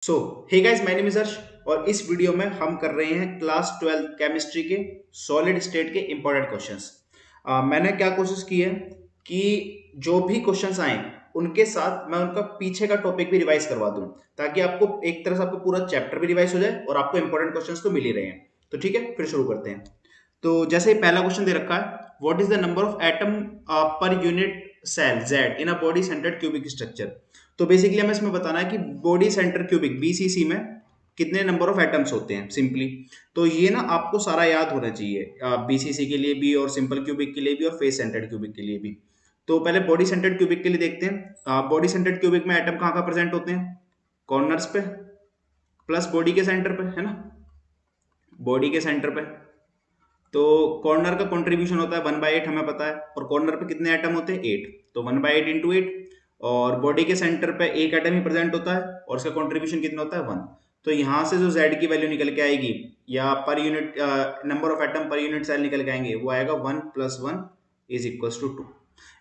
So hey guys, my name is Harsh और इस video में हम कर रहे हैं क्लास 12 केमिस्ट्री के सॉलिड स्टेट के इंपॉर्टेंट क्वेश्चंस। मैंने क्या कोशिश की है कि जो भी क्वेश्चंस आए उनके साथ मैं उनका पीछे का टॉपिक भी रिवाइज करवा दूं, ताकि आपको एक तरह से आपको पूरा चैप्टर भी रिवाइज हो जाए और आपको इंपॉर्टेंट क्वेश्चंस तो मिल ही रहे हैं। तो ठीक है, फिर शुरू करते हैं। तो जैसे पहला क्वेश्चन दे रखा है, what is the number of atom per unit cell Z in a body centered cubic structure. तो बेसिकली हमें इसमें बताना है कि बॉडी सेंटर क्यूबिक बीसीसी में कितने नंबर ऑफ एटम्स होते हैं सिंपली। तो ये ना आपको सारा याद होना चाहिए, बीसीसी के लिए भी और सिंपल क्यूबिक के लिए भी और फेस सेंटर्ड क्यूबिक के लिए भी। तो पहले बॉडी सेंटर्ड क्यूबिक के लिए देखते हैं। बॉडी सेंटर्ड क्यूबिक में एटम कहाँ कहाँ प्रेजेंट होते हैं? कॉर्नर्स पे प्लस बॉडी के सेंटर पे, है ना, बॉडी के सेंटर पे। तो कॉर्नर का कंट्रीब्यूशन होता है 1/8, हमें पता है, और कॉर्नर पे कितने एटम होते हैं? 8, तो 1/8 इंटू 8। और बॉडी के सेंटर पे एक एटम ही प्रेजेंट होता है और उसका कंट्रीब्यूशन कितना होता है? 1। तो यहाँ से जो z की वैल्यू निकल के आएगी या per unit number of atom per unit cell निकल के आएंगे, वो आएगा 1 + 1 = 2।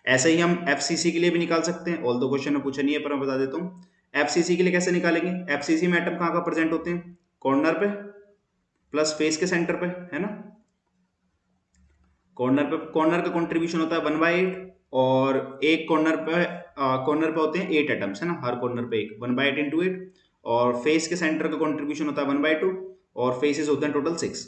ऐसे ही हम एफसीसी के लिए भी निकाल सकते हैं, ऑल दो क्वेश्चन में पूछा नहीं है पर मैं बता देता हूँ। एफसीसी के लिए कैसे निकालेंगे? एफसीसी में एटम कहाँ कहाँ प्रेजेंट होते हैं? कॉर्नर पे प्लस फेस के सेंटर पे, है ना। कॉर्नर का कंट्रीब्यूशन होता है 1/8 और एक कॉर्नर पे होते हैं 8 एटम्स, है ना, हर कॉर्नर पे एक, 1/8 इंटू 8। और फेस के सेंटर का कंट्रीब्यूशन होता है 1/2 और फेसेस होते हैं टोटल 6।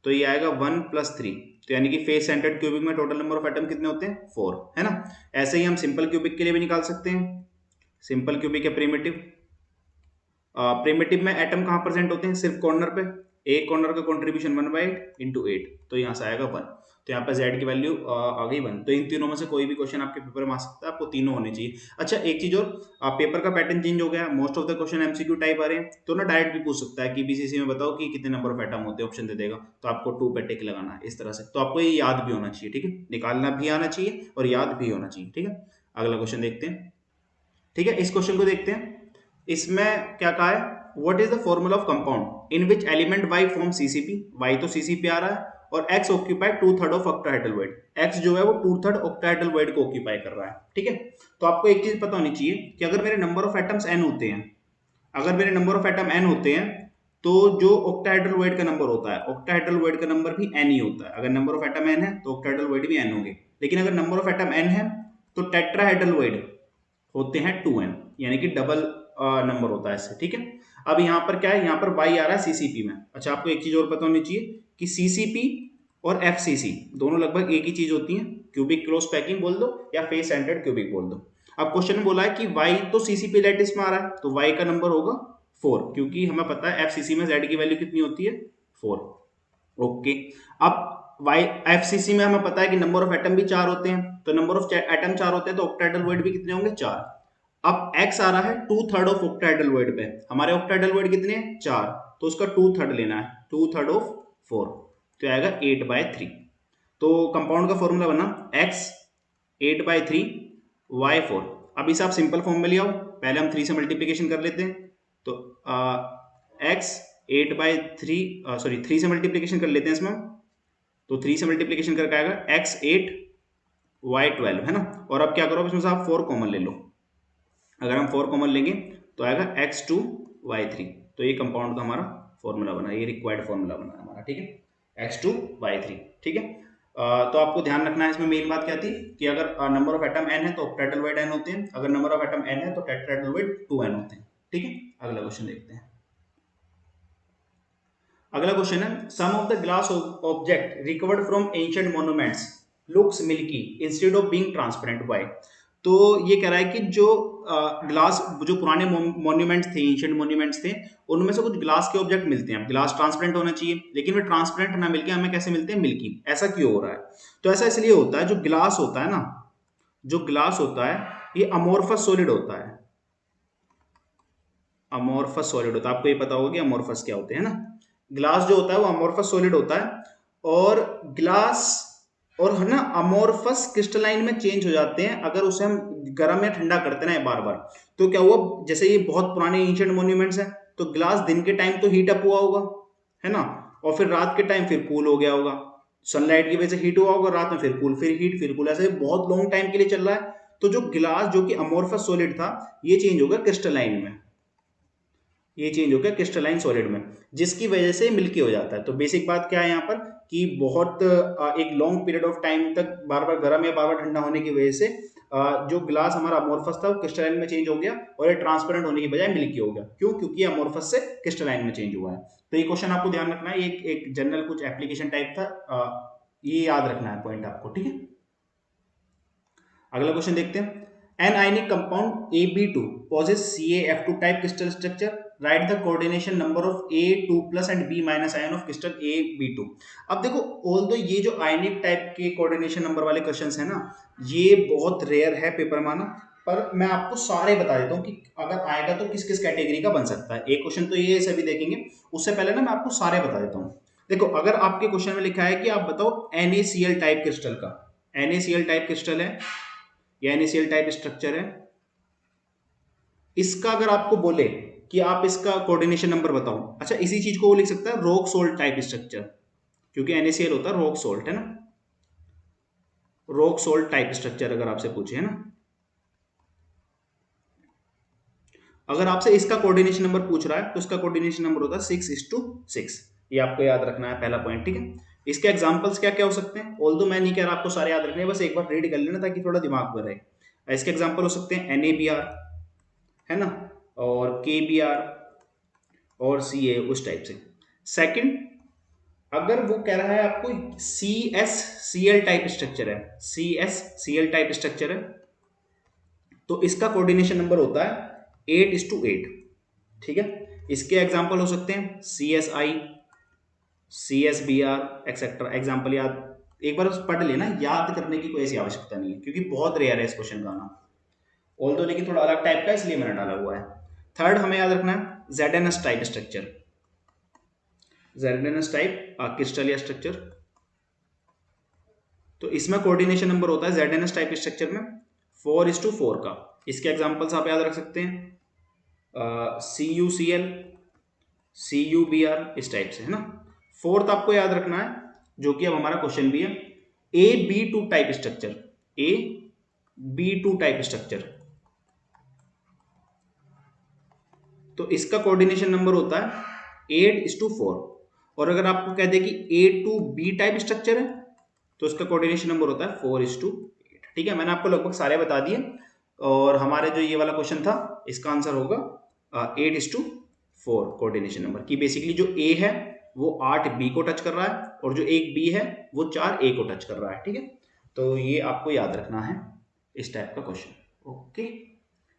तो ये आएगा 1 + 3। तो यानी कि फेस सेंटर्ड क्यूबिक में टोटल नंबर ऑफ एटम कितने होते हैं? 4, है ना। ऐसे ही हम सिंपल क्यूबिक के लिए भी निकाल सकते हैं। सिंपल क्यूबिक है प्रिमिटिव। प्रिमिटिव में एटम कहाँ प्रेजेंट होते हैं? सिर्फ कॉर्नर पे। एक कॉर्नर का कंट्रीब्यूशन 1/8 इंटू 8, तो यहाँ से आएगा 1। तो यहाँ पे z की वैल्यू आ गई 1। तो इन तीनों में से कोई भी क्वेश्चन आपके पेपर में आ सकता है, आपको तीनों होने चाहिए। अच्छा, एक चीज और, पेपर का पैटर्न चेंज हो गया, most of the question MCQ type आ रहे हैं, तो ना डायरेक्ट भी पूछ सकता है कि बीसीसी में बताओ कि कितने नंबर ऑफ एटम होते हैं, ऑप्शन दे देगा, तो आपको 2 पे टिक लगाना है इस तरह से। तो आपको ये याद भी होना चाहिए, ठीक है, निकालना भी आना चाहिए और याद भी होना चाहिए, ठीक है। अगला क्वेश्चन देखते हैं। ठीक है, इस क्वेश्चन को देखते हैं। इसमें क्या कहा है? What is the formula of compound in which element y form CCP. y तो सीसीपी आ रहा है और x occupy 2/3 of octahedral void. x जो है वो 2/3 ऑक्टाहेड्रल वॉइड को ऑक्यूपाई कर रहा है, ठीक है। तो आपको एक चीज पता होनी चाहिए कि अगर मेरे नंबर ऑफ एटम्स n होते हैं, अगर मेरे नंबर ऑफ एटम n होते हैं, तो जो ऑक्टाहेड्रल वॉइड का नंबर होता है, ऑक्टाहेड्रल वॉइड का नंबर भी n ही होता है। अगर नंबर ऑफ एटम n है तो ऑक्टाहेड्रल वॉइड भी n होंगे। लेकिन अगर नंबर ऑफ एटम n है तो टेट्राहेड्रल वॉइड होते हैं 2n, यानी कि डबल नंबर होता है इससे, ठीक है। अब यहाँ पर क्या है? यहाँ पर y आ रहा है सीसीपी में। अच्छा, आपको एक चीज और पता होनी चाहिए कि सीसीपी और एफसीसी दोनों लगभग एक ही चीज होती हैं। क्यूबिक क्लोज पैकिंग बोल दो या फेस सेंटर्ड क्यूबिक बोल दो। अब क्वेश्चन में बोला है कि y तो सीसीपी लैटिस में आ रहा है, तो y का नंबर होगा 4, क्योंकि हमें पता है एफसीसी में z की वैल्यू कितनी होती है? 4। ओके। अब वाई एफसीसी में हमें पता है कि नंबर ऑफ एटम भी 4 होते हैं, तो नंबर ऑफ एटम 4 होते हैं तो ऑक्टाहेड्रल वॉइड भी कितने होंगे? 4। अब x आ रहा है 2/3 ऑफ ऑक्टाहेड्रल वॉइड पे। हमारे ऑक्टाहेड्रल वॉइड कितने हैं? 4, तो उसका 2/3 लेना है, 2/3 ऑफ 4, तो आएगा 8/3। तो कंपाउंड का फॉर्मूला बना x 8/3 y 4। अब इसे आप सिंपल फॉर्म में ले आओ। पहले हम 3 से मल्टीप्लीकेशन कर लेते हैं, तो x 8/3 सॉरी 3 से मल्टीप्लीकेशन कर लेते हैं इसमें। तो 3 से मल्टीप्लीकेशन करके आएगा x 8 y 12, है ना। और अब क्या करो, इसमें से आप 4 कॉमन ले लो। अगर हम 4 कॉमन लेंगे तो आएगा x2 y 3। तो ये कंपाउंड का हमारा फॉर्मूला बना, ये रिक्वायर्ड फॉर्मूला बना हमारा, ठीक है, x2 y 3, ठीक है। तो आपको ध्यान रखना है, इसमें मेन बात क्या थी कि अगर नंबर ऑफ एटम n है तो ऑक्टाहेड्रल वॉइड n होते हैं, अगर नंबर ऑफ एटम n है तो टेट्राहेड्रल वॉइड 2n होते हैं, ठीक है। अगला क्वेश्चन देखते हैं। अगला क्वेश्चन है, some of the glass object recovered from ancient monuments looks milky instead of being transparent, why. तो ये कह रहा है कि जो ग्लास, जो पुराने मॉन्यूमेंट्स थे, एंशिएंट मॉन्यूमेंट्स थे, उनमें से कुछ ग्लास के ऑब्जेक्ट मिलते हैं। ग्लास ट्रांसपेरेंट होना चाहिए, लेकिन वे ट्रांसपेरेंट ना मिलके हमें कैसे मिलते हैं? मिल्की। ऐसा क्यों हो रहा है? तो ऐसा इसलिए होता है, जो ग्लास होता है ना, जो ग्लास होता है ये अमोर्फस सॉलिड होता है। अमोर्फस सॉलिड होता है, आपको ये पता होगा कि अमोर्फस क्या होते हैं ना। ग्लास जो होता है वो अमोर्फस सॉलिड होता है, और ग्लास और है ना अमोर्फस क्रिस्टलाइन में चेंज हो जाते हैं अगर उसे हम गर्म या ठंडा करते ना बार बार। तो क्या हुआ, जैसे ये बहुत पुराने एंशिएंट मॉन्यूमेंट्स हैं, तो ग्लास दिन के टाइम तो हीट अप हुआ होगा, है ना, और फिर रात के टाइम फिर कूल हो गया होगा। सनलाइट की वजह से हीट हुआ होगा, रात में फिर कूल, फिर हीट, फिर कूल, ऐसे बहुत लॉन्ग टाइम के लिए चल रहा है। तो जो ग्लास जो कि अमोर्फस सॉलिड था, ये चेंज होगा क्रिस्टलाइन में। ये चेंज हो गया क्रिस्टलाइन सॉलिड में, जिसकी वजह से मिल्की हो जाता है। तो बेसिक बात क्या है यहाँ पर कि बहुत एक लॉन्ग पीरियड ऑफ टाइम तक बार बार गर्म या बार बार ठंडा होने की वजह से जो ग्लास हमारा अमोर्फस था वो क्रिस्टलाइन में चेंज हो गया और ये ट्रांसपेरेंट होने की बजाय मिल्की हो गया। क्यों? क्योंकि अमोर्फस से क्रिस्टलाइन में चेंज हुआ है। तो ये क्वेश्चन आपको ध्यान रखना है, ये एक जनरल कुछ एप्लीकेशन टाइप था, ये याद रखना है पॉइंट आपको, ठीक है। अगला क्वेश्चन देखते हैं। An ionic compound AB2 possess CaF2 type crystal structure, right the coordination number of A2+ and B- ion of crystal AB2। अब देखो, ऑल्दो ये जो आयनिक टाइप के कोऑर्डिनेशन नंबर वाले क्वेश्चंस है ना, ये बहुत रेयर है पेपर में आना, पर मैं आपको सारे बता देता हूँ कि अगर आएगा तो किस किस कैटेगरी का बन सकता है। एक क्वेश्चन तो ये सभी देखेंगे, उससे पहले ना मैं आपको सारे बता देता हूँ। देखो, अगर आपके क्वेश्चन में लिखा है कि आप बताओ NaCl टाइप क्रिस्टल का, NaCl टाइप क्रिस्टल है या NaCl टाइप स्ट्रक्चर है, इसका अगर आपको बोले कि आप इसका कोऑर्डिनेशन नंबर बताओ, अच्छा इसी चीज को वो लिख सकता है रॉक सोल्ट टाइप स्ट्रक्चर, क्योंकि NaCl होता है रॉक सोल्ट, है ना, रॉक सोल्ट टाइप स्ट्रक्चर अगर आपसे पूछे, है ना। अगर आपसे इसका कोऑर्डिनेशन नंबर पूछ रहा है तो इसका कोऑर्डिनेशन नंबर होता है 6:6। ये आपको याद रखना है, पहला पॉइंट, ठीक है। इसके एग्जांपल्स क्या क्या हो सकते हैं, ऑल्दो मैं नहीं कह रहा आपको सारे याद रखने, बस एक बार रीड कर लेना ताकि थोड़ा दिमाग में रहे। इसके एग्जांपल हो सकते हैं NaBr, है ना, और KBr और Ca, उस टाइप से। सेकंड, अगर वो कह रहा है आपको CsCl टाइप स्ट्रक्चर है, CsCl टाइप स्ट्रक्चर है, तो इसका कोऑर्डिनेशन नंबर होता है 8:8, ठीक है। इसके एग्जांपल हो सकते हैं CSI, CSBr एक्सेट्रा। एग्जांपल याद एक बार पढ़ लेना, याद करने की कोई ऐसी आवश्यकता नहीं है क्योंकि बहुत रेयर है इस क्वेश्चन का आना, ऑल्दो लेकिन थोड़ा अलग टाइप का इसलिए मैंने डाला हुआ है। थर्ड हमें याद रखना है ZnS type structure, ZnS type crystal या स्ट्रक्चर, तो इसमें कोऑर्डिनेशन नंबर होता है ZnS टाइप स्ट्रक्चर में 4:4 का। इसके एग्जांपल्स आप याद रख सकते हैं CuCl, CuBr, इस टाइप से, है ना। फोर्थ आपको याद रखना है, जो कि अब हमारा क्वेश्चन भी है, AB2 type structure, AB2 type structure, तो इसका कोऑर्डिनेशन नंबर होता है 8:4। और अगर आपको कह दे कि A2B टाइप स्ट्रक्चर है तो इसका कोऑर्डिनेशन नंबर होता है 4:8, ठीक है। मैंने आपको लगभग सारे बता दिए, और हमारे जो ये वाला क्वेश्चन था इसका आंसर होगा 8:4 कोऑर्डिनेशन नंबर की। बेसिकली जो A है वो 8B को टच कर रहा है और जो एक B है वो 4A को टच कर रहा है, ठीक है। तो ये आपको याद रखना है इस टाइप का क्वेश्चन, ओके।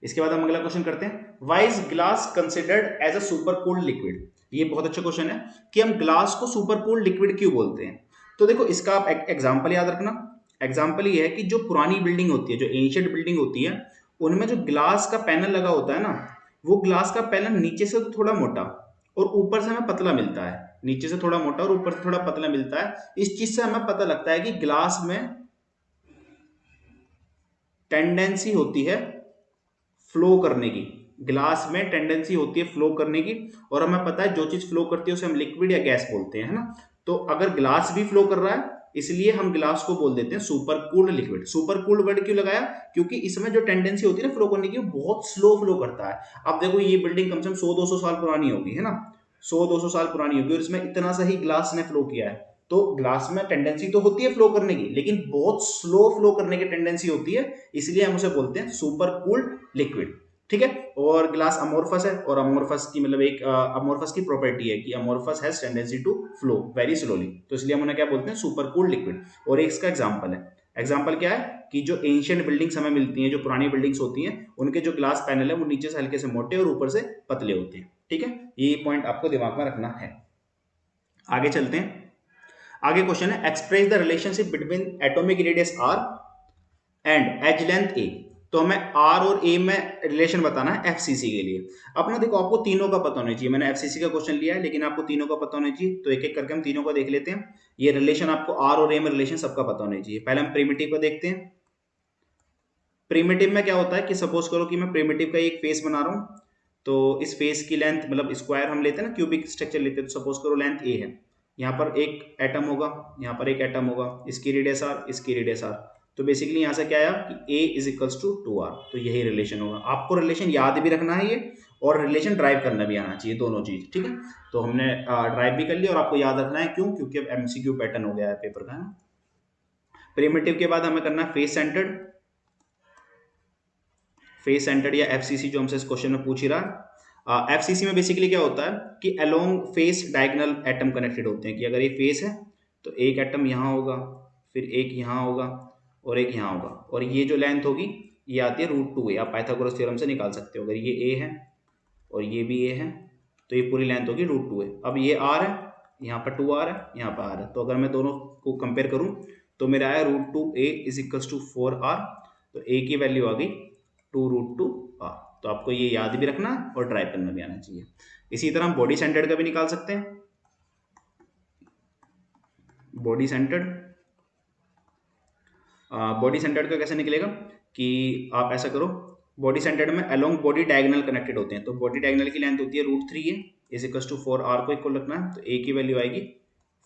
इसके बाद हम अगला क्वेश्चन करते हैं, why is glass considered as a super cooled liquid. ये बहुत अच्छा क्वेश्चन है कि हम ग्लास को सुपर कूल्ड लिक्विड क्यों बोलते हैं। तो देखो, इसका आप एग्जांपल याद रखना। एग्जांपल ये है कि जो पुरानी बिल्डिंग होती है, जो एंशिएंट बिल्डिंग होती है, उनमें जो ग्लास का पैनल लगा होता है ना, वो ग्लास का पैनल नीचे से तो थोड़ा मोटा और ऊपर से हमें पतला मिलता है, नीचे से थोड़ा मोटा और ऊपर से थोड़ा पतला मिलता है। इस चीज से हमें पता लगता है कि ग्लास में टेंडेंसी होती है फ्लो करने की, ग्लास में टेंडेंसी होती है फ्लो करने की, और हमें पता है जो चीज फ्लो करती है उसे हम लिक्विड या गैस बोलते हैं, है ना। तो अगर ग्लास भी फ्लो कर रहा है, इसलिए हम ग्लास को बोल देते हैं super cooled liquid. Super cooled word क्यों लगाया? क्योंकि इसमें जो टेंडेंसी होती है ना फ्लो करने की, वो बहुत स्लो फ्लो करता है। अब देखो, ये बिल्डिंग कम से कम 100-200 साल पुरानी होगी, है ना, 100-200 साल पुरानी होगी, और इसमें इतना सा ही ग्लास ने फ्लो किया है। तो ग्लास में टेंडेंसी तो होती है फ्लो करने की, लेकिन बहुत स्लो फ्लो करने की टेंडेंसी होती है, इसलिए हम उसे बोलते हैं सुपर कूल्ड लिक्विड, ठीक है। और ग्लास अमोर्फस है, और अमोर्फस की मतलब एक अमोर्फस की प्रॉपर्टी है कि amorphous has tendency to flow very slowly, तो इसलिए हम उन्हें क्या बोलते हैं, सुपर कूल्ड लिक्विड। और एक इसका एग्जांपल है, एग्जांपल क्या है कि जो एंशिएंट बिल्डिंग्स हमें मिलती हैं, जो पुरानी बिल्डिंग्स होती हैं, उनके जो ग्लास पैनल है वो नीचे से हल्के से मोटे और ऊपर से पतले होते हैं, ठीक है। ये पॉइंट आपको दिमाग में रखना है। आगे चलते हैं। आगे क्वेश्चन है, express the relationship between atomic radius r and edge length a। तो हमें r और a में रिलेशन बताना है FCC के लिए। अपना देखो, आपको तीनों का पता होना चाहिए। मैंने FCC का क्वेश्चन लिया है, लेकिन आपको तीनों का पता होना चाहिए, तो एक एक करके हम तीनों का देख लेते हैं। ये रिलेशन आपको r और a में रिलेशन सबका पता होना चाहिए। पहले हम प्रिमिटिव का देखते हैं। प्रिमिटिव में क्या होता है कि सपोज करो कि मैं प्रिमिटिव का एक फेस बना रहा हूँ, तो इस फेस की लेंथ मतलब स्क्वायर हम लेते हैं ना, क्यूबिक स्ट्रक्चर लेते हैं, तो सपोज करो लेंथ a है, यहाँ पर एक एटम होगा, यहाँ पर एक एटम होगा, इसकी रेडियस r, इसकी रेडियस r। तो बेसिकली यहाँ से क्या आया कि a is equals to 2r, तो यही रिलेशन होगा। आपको रिलेशन याद भी रखना है ये, और रिलेशन ड्राइव करना भी आना चाहिए, दोनों चीज, ठीक है। तो हमने ड्राइव भी कर लिया, और आपको याद रखना है क्यों, क्योंकि अब एमसीक्यू पैटर्न हो गया है पेपर का, है ना। प्रिमिटिव के बाद हमें करना है फेस सेंटर्ड। फेस सेंटर्ड या एफसीसी जो हमसे इस क्वेश्चन में पूछ ही रहा है। एफसीसी में बेसिकली क्या होता है कि along face diagonal atom connected होते हैं, कि अगर ये फेस है तो एक एटम यहाँ होगा, फिर एक यहाँ होगा और एक यहाँ होगा, और ये जो लेंथ होगी ये आती है √2a। आप पाइथागोरस थ्योरम से निकाल सकते हो। अगर ये a है और ये भी a है तो ये पूरी लेंथ होगी √2a। अब ये r है, यहाँ पर 2r है, यहाँ पर r है, तो अगर मैं दोनों को कंपेयर करूँ तो मेरा आया √2a = 4r, तो a की वैल्यू आ गई 2√2r। तो आपको ये याद भी रखना और ड्राइव करना भी आना चाहिए। इसी तरह हम बॉडी सेंटर्ड का भी निकाल सकते हैं। बॉडी सेंटर्ड का कैसे निकलेगा कि आप ऐसा करो, बॉडी सेंटर्ड में अलोंग बॉडी डायगोनल कनेक्टेड होते हैं, तो बॉडी डायगोनल की लेंथ होती है √3a = 4r को इक्वल रखना है, तो a की वैल्यू आएगी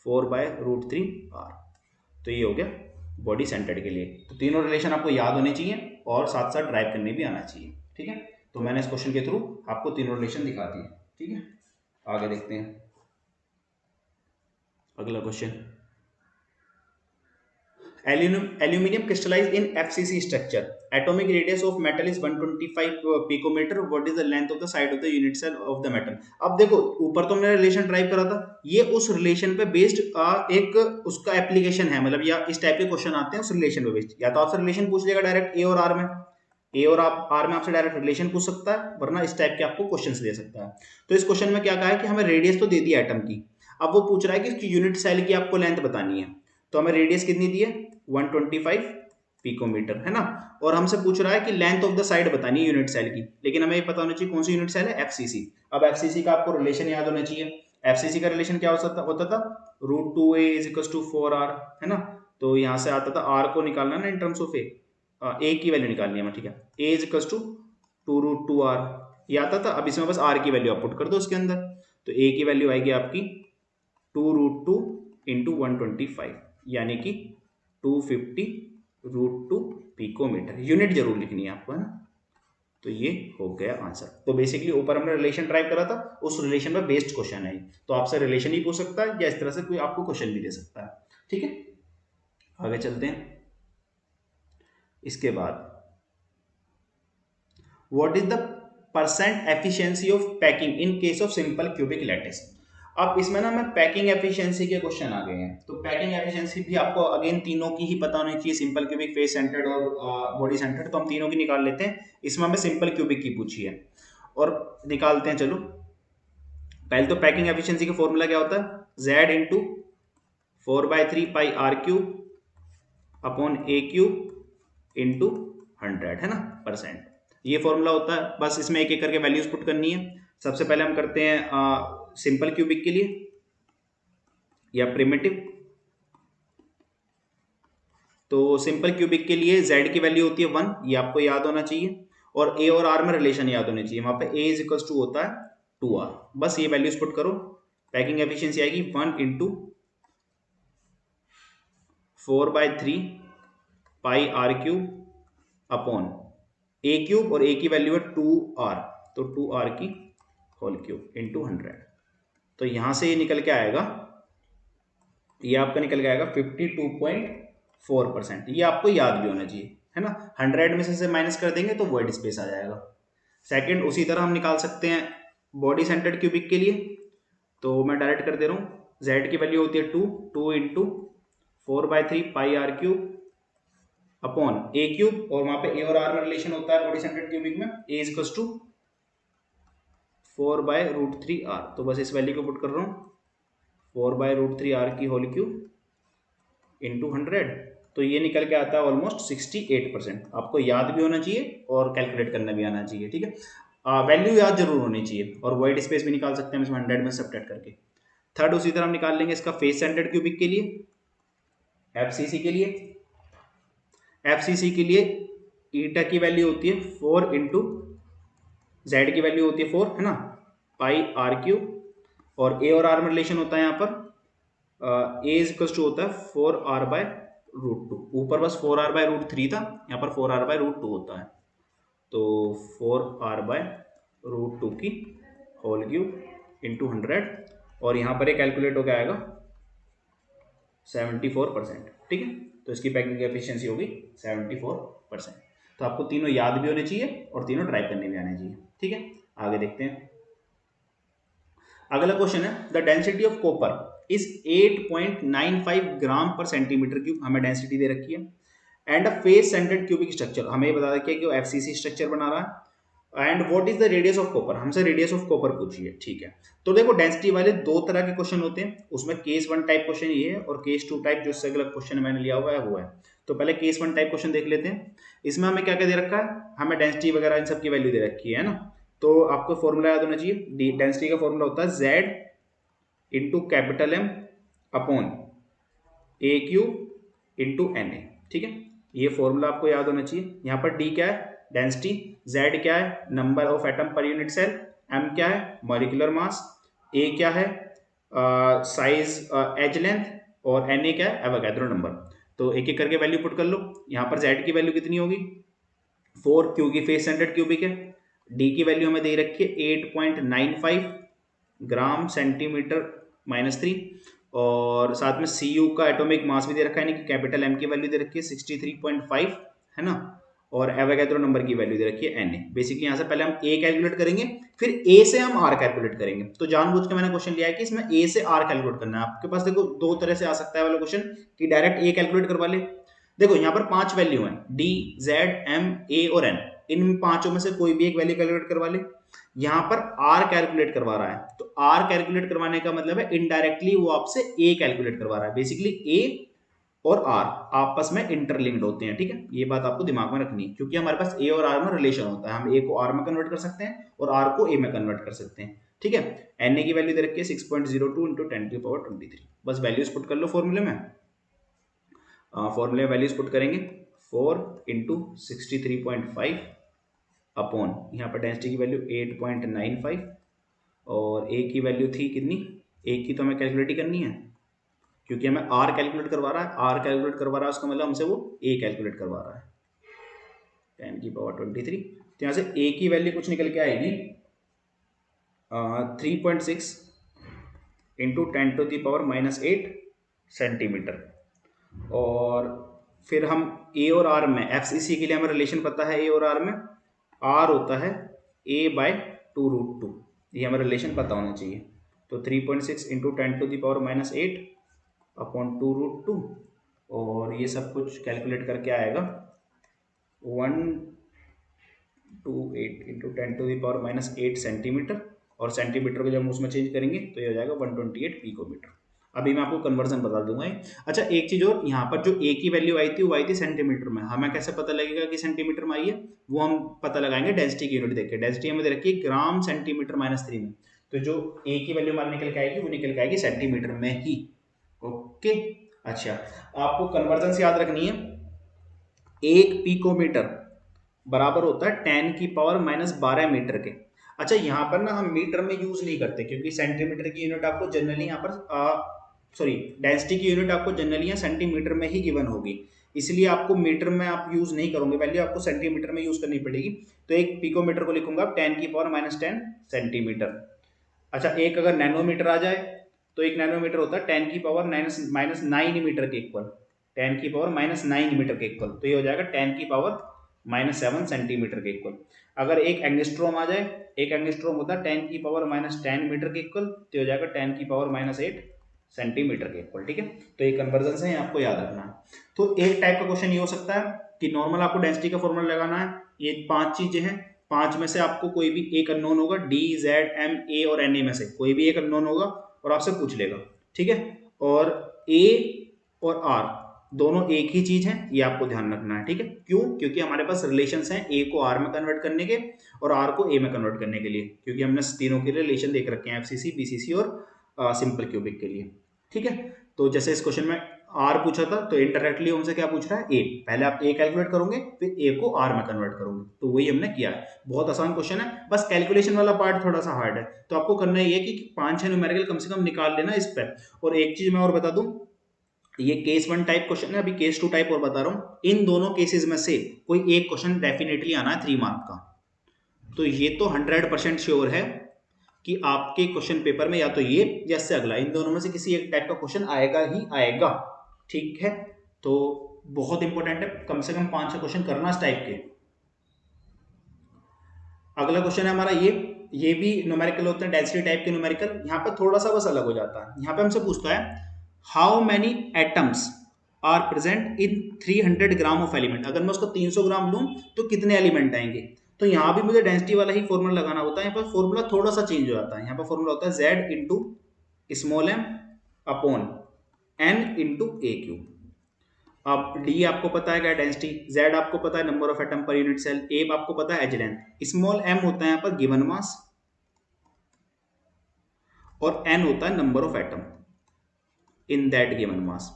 4/√3r। तो ये हो गया बॉडी सेंटर्ड के लिए। तो तीनों रिलेशन आपको याद होने चाहिए और साथ साथ ड्राइव करने भी आना चाहिए, ठीक है। तो मैंने इस क्वेश्चन के थ्रू आपको तीनों रिलेशन दिखा दिए, ठीक है। आगे देखते हैं अगला question. Aluminium crystallized in FCC structure. Atomic radius of metal is 125 picometer. What is the length of the side of the unit cell of the metal? अब देखो, ऊपर तो मैंने रिलेशन ड्राइव करा था, ये उस रिलेशन पे बेस्ड एक उसका एप्लीकेशन है, मतलब या इस टाइप के क्वेश्चन आते हैं उस रिलेशन पे बेस्ड। या तो आपसे रिलेशन पूछ लेगा डायरेक्ट ए और आर में, ए और आर में आपसे डायरेक्ट रिलेशन पूछ सकता है, वरना इस टाइप के आपको क्वेश्चन दे सकता है। तो इस क्वेश्चन में क्या कहा है कि हमें रेडियस तो दे दिया एटम की, अब वो पूछ रहा है कि इसकी यूनिट सेल की आपको लेंथ बतानी है। तो हमें रेडियस कितनी दी है 125 पिकोमीटर, है ना, और हमसे पूछ रहा है कि लेंथ ऑफ द साइड बतानी है यूनिट सेल की, लेकिन हमें ये पता होना चाहिए कौन सी यूनिट सेल है, एफसीसी। अब एफसीसी का आपको रिलेशन याद होना चाहिए। एफसीसी का रिलेशन क्या होता था √2a = 4r, है ना। तो यहाँ से आता था r को निकालना ना इन टर्म्स ऑफ a की वैल्यू निकालनी है, ठीक है, a = 2√2r ये आता था। अब इसमें बस r की वैल्यू आप पुट कर दो उसके अंदर, तो a की वैल्यू आएगी आपकी 2√2 × 125 यानी कि 250√2 पिकोमीटर। यूनिट जरूर लिखनी है आपको, है ना। तो ये हो गया आंसर। तो बेसिकली ऊपर हमने रिलेशन ड्राइव करा था, उस रिलेशन पर बेस्ड क्वेश्चन है, तो आपसे रिलेशन ही पूछ सकता है या इस तरह से कोई आपको क्वेश्चन भी दे सकता है, ठीक है। आगे चलते हैं। इसके बाद what is the % efficiency of packing in case of simple cubic lattice. अब इसमें ना मैं पैकिंग एफिशिएंसी के क्वेश्चन आ गए हैं, तो पैकिंग एफिशिएंसी भी आपको अगेन तीनों की ही पता होनी चाहिए, सिंपल क्यूबिक, फेस सेंटर्ड और बॉडी सेंटर्ड। तो हम तीनों की निकाल लेते हैं। इसमें हमें सिंपल क्यूबिक की पूछी है और निकालते हैं। चलो पहले तो पैकिंग एफिशिएंसी का फॉर्मूला क्या होता है, Z × 4/3 पाई r³ अपॉन a³ × 100, है ना, %। ये फॉर्मूला होता है। बस इसमें एक एक करके वैल्यूज पुट करनी है। सबसे पहले हम करते हैं सिंपल क्यूबिक के लिए या प्रिमिटिव। तो सिंपल क्यूबिक के लिए z की वैल्यू होती है 1, ये आपको याद होना चाहिए, और a और r में रिलेशन याद होनी चाहिए। वहां पे a = होता है 2r, बस ये वैल्यूज पुट करो। पैकिंग एफिशिएंसी आएगी 1 × 4/3 पाई r³ अपॉन a³ और a की वैल्यू है 2r, तो 2r³ × 100। तो यहां से ये निकल के आएगा, ये आपका निकल के आएगा 52.4%। ये आपको याद भी होना चाहिए, है ना। 100 में से माइनस कर देंगे तो वर्ड स्पेस आ जाएगा। सेकंड, उसी तरह हम निकाल सकते हैं बॉडी सेंटर्ड क्यूबिक के लिए। तो मैं डायरेक्ट कर दे रहा हूँ, z की वैल्यू होती है 2 × 4/3 पाई r³ अपॉन a³ और वहां पे a और r में रिलेशन होता है बॉडी सेंटर्ड क्यूबिक में, a = 4/√3r। तो बस इस वैल्यू को पुट कर रहा हूँ, 4/√3r³ × 100। तो ये निकल के आता है ऑलमोस्ट 68%। आपको याद भी होना चाहिए और कैलकुलेट करना भी आना चाहिए, ठीक है। वैल्यू याद जरूर होनी चाहिए, और वाइड स्पेस भी निकाल सकते हैं इसमें 100 में सब्ट्रैक्ट करके। थर्ड, उसी तरह हम निकाल लेंगे इसका फेस सेंटर्ड क्यूबिक के लिए, एफसीसी के लिए। एफसीसी के लिए ईटा की वैल्यू होती है 4 × z की वैल्यू होती है 4, है ना, पाई r³, और a और r में रिलेशन होता है यहाँ पर a = होता है 4r/√2। ऊपर बस 4r/√3 था, यहाँ पर 4r/√2 होता है, तो 4r/√2 √2 की होल क्यूब इंटू 100, और यहाँ पर ये कैलकुलेट हो गया आएगा 74%। ठीक है, तो इसकी पैकिंग एफिशिएंसी होगी 74%। तो आपको तीनों याद भी होने चाहिए और तीनों ट्राई करने भी आने चाहिए। ठीक है, आगे देखते हैं। अगला क्वेश्चन है, the density of copper is 8.95 ग्राम पर सेंटीमीटर क्यूब, हमें डेंसिटी दे रखी है, and a face centred cubic structure, हमें ये बता रखा है कि वो एफसीसी स्ट्रक्चर बना रहा है, and what is the radius of copper, हमसे रेडियस ऑफ कॉपर पूछिए। ठीक है, तो देखो डेंसिटी वाले दो तरह के क्वेश्चन होते हैं, उसमें केस 1 टाइप क्वेश्चन ये है, और केस 2 टाइप जो इससे अगला क्वेश्चन मैंने लिया हुआ है वो है। तो पहले केस 1 टाइप क्वेश्चन देख लेते हैं। इसमें हमें क्या क्या दे रखा है, हमें डेंसिटी वगैरह इन सब की वैल्यू दे रखी है ना। तो आपको फॉर्मूला याद होना चाहिए, डेंसिटी का फॉर्मूला होता है Z into capital M upon a cube into NA। ठीक है, ये फॉर्मूला आपको याद होना चाहिए। यहाँ पर D क्या है, डेंसिटी, Z क्या है, number of atom per unit cell, M क्या है, मॉलिक्यूलर मास, A क्या है, साइज एज लेंथ, और NA क्या है, एवोगैड्रो नंबर। तो एक एक करके वैल्यू पुट कर लो। यहाँ पर Z की वैल्यू कितनी होगी 4, क्योंकि फेस सेंटर्ड क्यूबिक है। D की वैल्यू हमें दे रखी है 8.95 ग्राम सेंटीमीटर -3, और साथ में Cu का एटॉमिक मास भी दे रखा है, यानी कि कैपिटल M की वैल्यू दे रखी है 63.5, है ना, और एवोगैड्रो नंबर की वैल्यू दे रखी है Na। बेसिकली यहाँ से पहले हम A कैलकुलेट करेंगे, फिर A से हम R कैलकुलेट करेंगे। तो जानबूझ के मैंने क्वेश्चन लिया है कि इसमें A से R कैलकुलेट करना है। आपके पास देखो दो तरह से आ सकता है वाला क्वेश्चन, कि डायरेक्ट A कैलकुलेट करवा ले। देखो यहाँ पर 5 वैल्यू हैं, D, Z, M, A और N, इन पांचों में से कोई भी एक वैल्यू कैलकुलेट करवा ले। यहाँ पर R कैलकुलेट करवा रहा है, तो R कैलकुलेट करवाने का मतलब है इनडायरेक्टली वो आपसे A कैलकुलेट करवा रहा है। बेसिकली A और R आपस में इंटरलिंक्ड होते हैं। ठीक है, ये बात आपको दिमाग में रखनी है, क्योंकि हमारे पास A और R में रिलेशन होता है। हम A को R में कन्वर्ट कर सकते हैं और R को A में कन्वर्ट कर सकते हैं। ठीक है, Na की वैल्यू दे रखी है 6.02 इंटू 10⁻23। बस वैल्यूज पुट कर लो फॉर्मूले में। फॉर्मूले में वैल्यूज पुट करेंगे 4 इंटू 63.5 अपॉन, यहाँ पर डेंसिटी की वैल्यू 8.95, और A की वैल्यू थी कितनी, A की तो हमें कैलकुलेट ही करनी है, क्योंकि हमें R कैलकुलेट करवा रहा है। R कैलकुलेट करवा रहा है उसका मतलब हमसे वो A कैलकुलेट करवा रहा है 10⁻23। तो यहाँ से A की वैल्यू कुछ निकल के आएगी 3.6 इंटू 10⁻⁻8 सेंटीमीटर। और फिर हम A और R में, FCC के लिए हमें रिलेशन पता है, A और R में R होता है A/2√2, ये हमें रिलेशन पता होना चाहिए। तो 3.6 इंटू 10⁻⁻8 अपॉन 2√2, और ये सब कुछ कैलकुलेट करके आएगा 128 इंटू 10⁻⁻8 सेंटीमीटर, और सेंटीमीटर को जब हम उसमें चेंज करेंगे तो ये हो जाएगा 128 पिकोमीटर। अभी मैं आपको कन्वर्जन बता दूंगा। अच्छा, एक चीज और, यहाँ पर जो A की वैल्यू आई थी वो आई थी सेंटीमीटर में। हमें कैसे पता लगेगा कि सेंटीमीटर में आई है, वो हम पता लगाएंगे डेंसिटी की यूनिट देख के। डेंसिटी हमें दे रखी है ग्राम सेंटीमीटर -3 में, तो जो A की वैल्यू हमारे निकल के आएगी वो निकल के आएगी सेंटीमीटर में ही। ओके, अच्छा, आपको कन्वर्जन से याद रखनी है, 1 पिकोमीटर बराबर होता है 10⁻⁻12 मीटर के। अच्छा, यहाँ पर ना हम मीटर में यूज नहीं करते, क्योंकि सेंटीमीटर की यूनिट आपको जनरली यहाँ पर डेंसिटी की यूनिट आपको जनरली यहाँ सेंटीमीटर में ही गिवन होगी, इसलिए आपको मीटर में आप यूज नहीं करोगे, वैल्यू आपको सेंटीमीटर में यूज करनी पड़ेगी। तो एक पिकोमीटर को लिखूंगा 10⁻⁻10 सेंटीमीटर। अच्छा, एक अगर नैनोमीटर आ जाए, तो एक नैनोमीटर होता है 10⁻⁻9 मीटर के इक्वल, 10⁻⁻9 मीटर के इक्वल, तो ये हो जाएगा 10⁻⁻7 सेंटीमीटर के इक्वल। अगर एक एंगस्ट्रोम आ जाए, एक एंगस्ट्रोम होता है 10⁻⁻10 मीटर के इक्वल, तो हो जाएगा 10⁻⁸ सेंटीमीटर के इक्वल। ठीक है, तो ये कन्वर्जन है, आपको याद रखना है। तो एक टाइप का क्वेश्चन ये हो सकता है कि नॉर्मल आपको डेंसिटी का फॉर्मूला लगाना है, ये 5 चीजें हैं, 5 में से आपको कोई भी एक अननोन होगा, D, Z, M, A और Na में से कोई भी एक अननोन होगा और आपसे पूछ लेगा। ठीक है, और A और R दोनों एक ही चीज है, ये आपको ध्यान रखना है। ठीक है, क्यों, क्योंकि हमारे पास रिलेशंस हैं A को R में कन्वर्ट करने के और R को A में कन्वर्ट करने के लिए, क्योंकि हमने तीनों के रिलेशन देख रखे हैं, FCC, BCC और सिंपल क्यूबिक के लिए। ठीक है, तो जैसे इस क्वेश्चन में R पूछा था, तो इनडायरेक्टली हमसे क्या पूछ रहा है, A। पहले आप A कैलकुलेट करोगे, फिर A को R में कन्वर्ट करोगे, तो वही हमने किया है। बहुत आसान क्वेश्चन है, बस कैलकुलेशन वाला पार्ट थोड़ा सा हार्ड है। तो आपको करना ये कि 5-6 न्यूमेरिकल कम से कम निकाल लेना इस पर। और एक चीज मैं और बता दूं, ये केस 1 टाइप क्वेश्चन है, अभी केस 2 टाइप और बता रहा हूं। इन दोनों केसेस में से कोई एक क्वेश्चन डेफिनेटली आना है 3 मार्क का, तो ये तो 100% श्योर है कि आपके क्वेश्चन पेपर में या तो ये या इससे अगला, इन दोनों में से किसी एक टाइप का क्वेश्चन आएगा ही आएगा। ठीक है, तो बहुत इंपॉर्टेंट है, कम से कम 5-6 क्वेश्चन करना इस टाइप के। अगला क्वेश्चन है हमारा ये भी न्यूमेरिकल होते हैं, डेंसिटी टाइप के न्यूमेरिकल। यहाँ पे थोड़ा सा बस अलग हो जाता है। यहाँ पे हमसे पूछता है how many atoms are present in 300 gram of element. अगर मैं उसको 300 ग्राम लूं तो कितने एलिमेंट आएंगे। तो यहाँ भी मुझे डेंसिटी वाला ही फॉर्मूला लगाना होता है। यहाँ पर फॉर्मूला थोड़ा सा चेंज हो जाता है। यहाँ पर फॉर्मूला होता है z into small m upon n into a cube. अब d आपको पता है क्या डेंसिटी, z आपको पता है number of atom per unit cell, a आपको पता है एज लेंथ, स्मॉल m होता है यहाँ पर गिवन मास और n होता है number of atom in that given mass.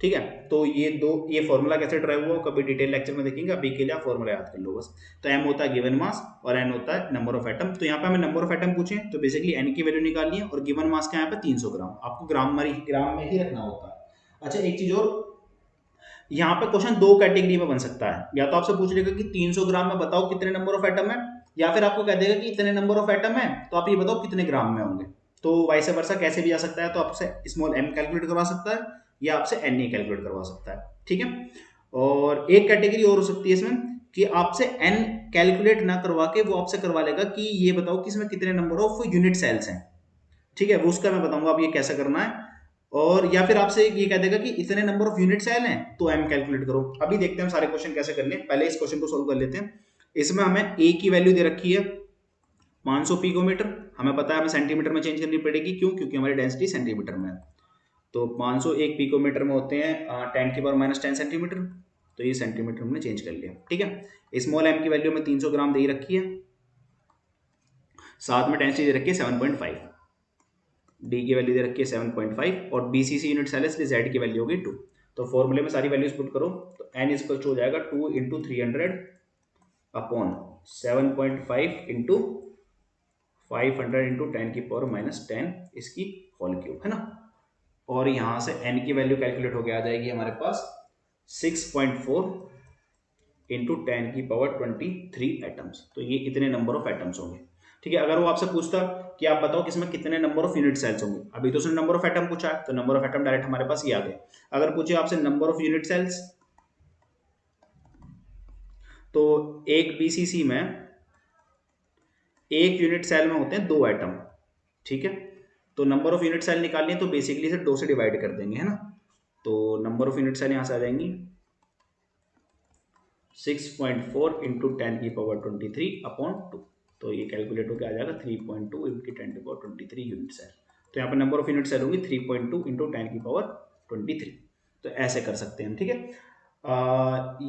ठीक है, तो ये फॉर्मूला कैसे ड्राइव हुआ कभी डिटेल लेक्चर में देखेंगे, अभी के लिए फॉर्मूला याद कर लो बस। तो m होता है गिवन मास और n होता है नंबर ऑफ एटम। तो यहाँ पे हमें नंबर ऑफ एटम पूछे तो बेसिकली n की वैल्यू निकालनी है और गिवन मास का यहाँ पे 300 ग्राम, आपको ग्राम में ही रखना होता है। अच्छा एक चीज और, यहाँ पे क्वेश्चन दो कैटेगरी में बन सकता है। या तो आपसे पूछ लेगा कि 300 ग्राम में बताओ कितने नंबर ऑफ एटम है, या फिर आपको कह देगा कि इतने नंबर ऑफ एटम है तो आप ये बताओ कितने ग्राम में होंगे। तो वाइस वर्सा कैसे भी आ सकता है। तो आपसे स्मॉल m कैलकुलेट करवा सकता है या आपसे n ही कैलकुलेट करवा सकता है। ठीक है, और एक कैटेगरी और हो सकती है इसमें कि आपसे n कैलकुलेट ना करवा के वो आपसे करवा लेगा कि ये बताओ कि इसमें कितने नंबर ऑफ यूनिट सेल्स हैं। ठीक है, वो उसका मैं बताऊंगा आप ये कैसे करना है। और या फिर आपसे ये कह देगा कि इतने नंबर ऑफ यूनिट सेल हैं तो m कैलकुलेट करो। अभी देखते हैं सारे क्वेश्चन कैसे करने, पहले इस क्वेश्चन को सोल्व कर लेते हैं। इसमें हमें a की वैल्यू दे रखी है 500 पिकोमीटर, हमें पता है हमें सेंटीमीटर में चेंज करनी पड़ेगी, क्यों, क्योंकि हमारी डेंसिटी सेंटीमीटर में है। तो 501 पिकोमीटर में होते हैं 10⁻⁻10 सेंटीमीटर, तो ये सेंटीमीटर हमने चेंज कर लिया। ठीक है, स्मॉल m की वैल्यू में 300 ग्राम दे रखी है, साथ में डेंसिटी दे रखी है 7.5, डी की वैल्यू दे रखी है 7.5 और BCC यूनिट सेल है इसलिए Z की वैल्यू होगी 2। तो फॉर्मूले में सारी वैल्यूज पुट करो तो n इक्वल हो जाएगा 2 इंटू 300 अपॉन 7.5 इंटू 500 इंटू 10⁻⁻10 इसकी होल क्यूब है ना। और यहां से n की वैल्यू कैलकुलेट होकर आ जाएगी हमारे पास 6.4 इंटू 10⁻23 एटम्स। तो ये इतने नंबर ऑफ एटम्स होंगे। ठीक है, अगर वो आपसे पूछता कि आप बताओ किसमें कितने नंबर ऑफ यूनिट सेल्स होंगे, अभी तो उसने नंबर ऑफ एटम पूछा है तो नंबर ऑफ एटम डायरेक्ट हमारे पास ये आ गए। अगर पूछे आपसे नंबर ऑफ यूनिट सेल्स, तो एक BCC में एक यूनिट सेल में होते हैं 2 एटम। ठीक है, तो नंबर ऑफ यूनिट सेल निकालनी है तो बेसिकली इसे 2 से डिवाइड कर देंगे, है ना। तो नंबर ऑफ यूनिट सेल यहां से आ जाएंगी 6.4 इंटू 10⁻23 अपॉन 2। तो ये कैलकुलेट होकर आ जाएगा 3.2 इंटू 10⁻23 यूनिट सेल। तो यहाँ पर नंबर ऑफ यूनिट सेल होगी 3.2 इंटू 10⁻23। तो ऐसे कर सकते हैं, ठीक है।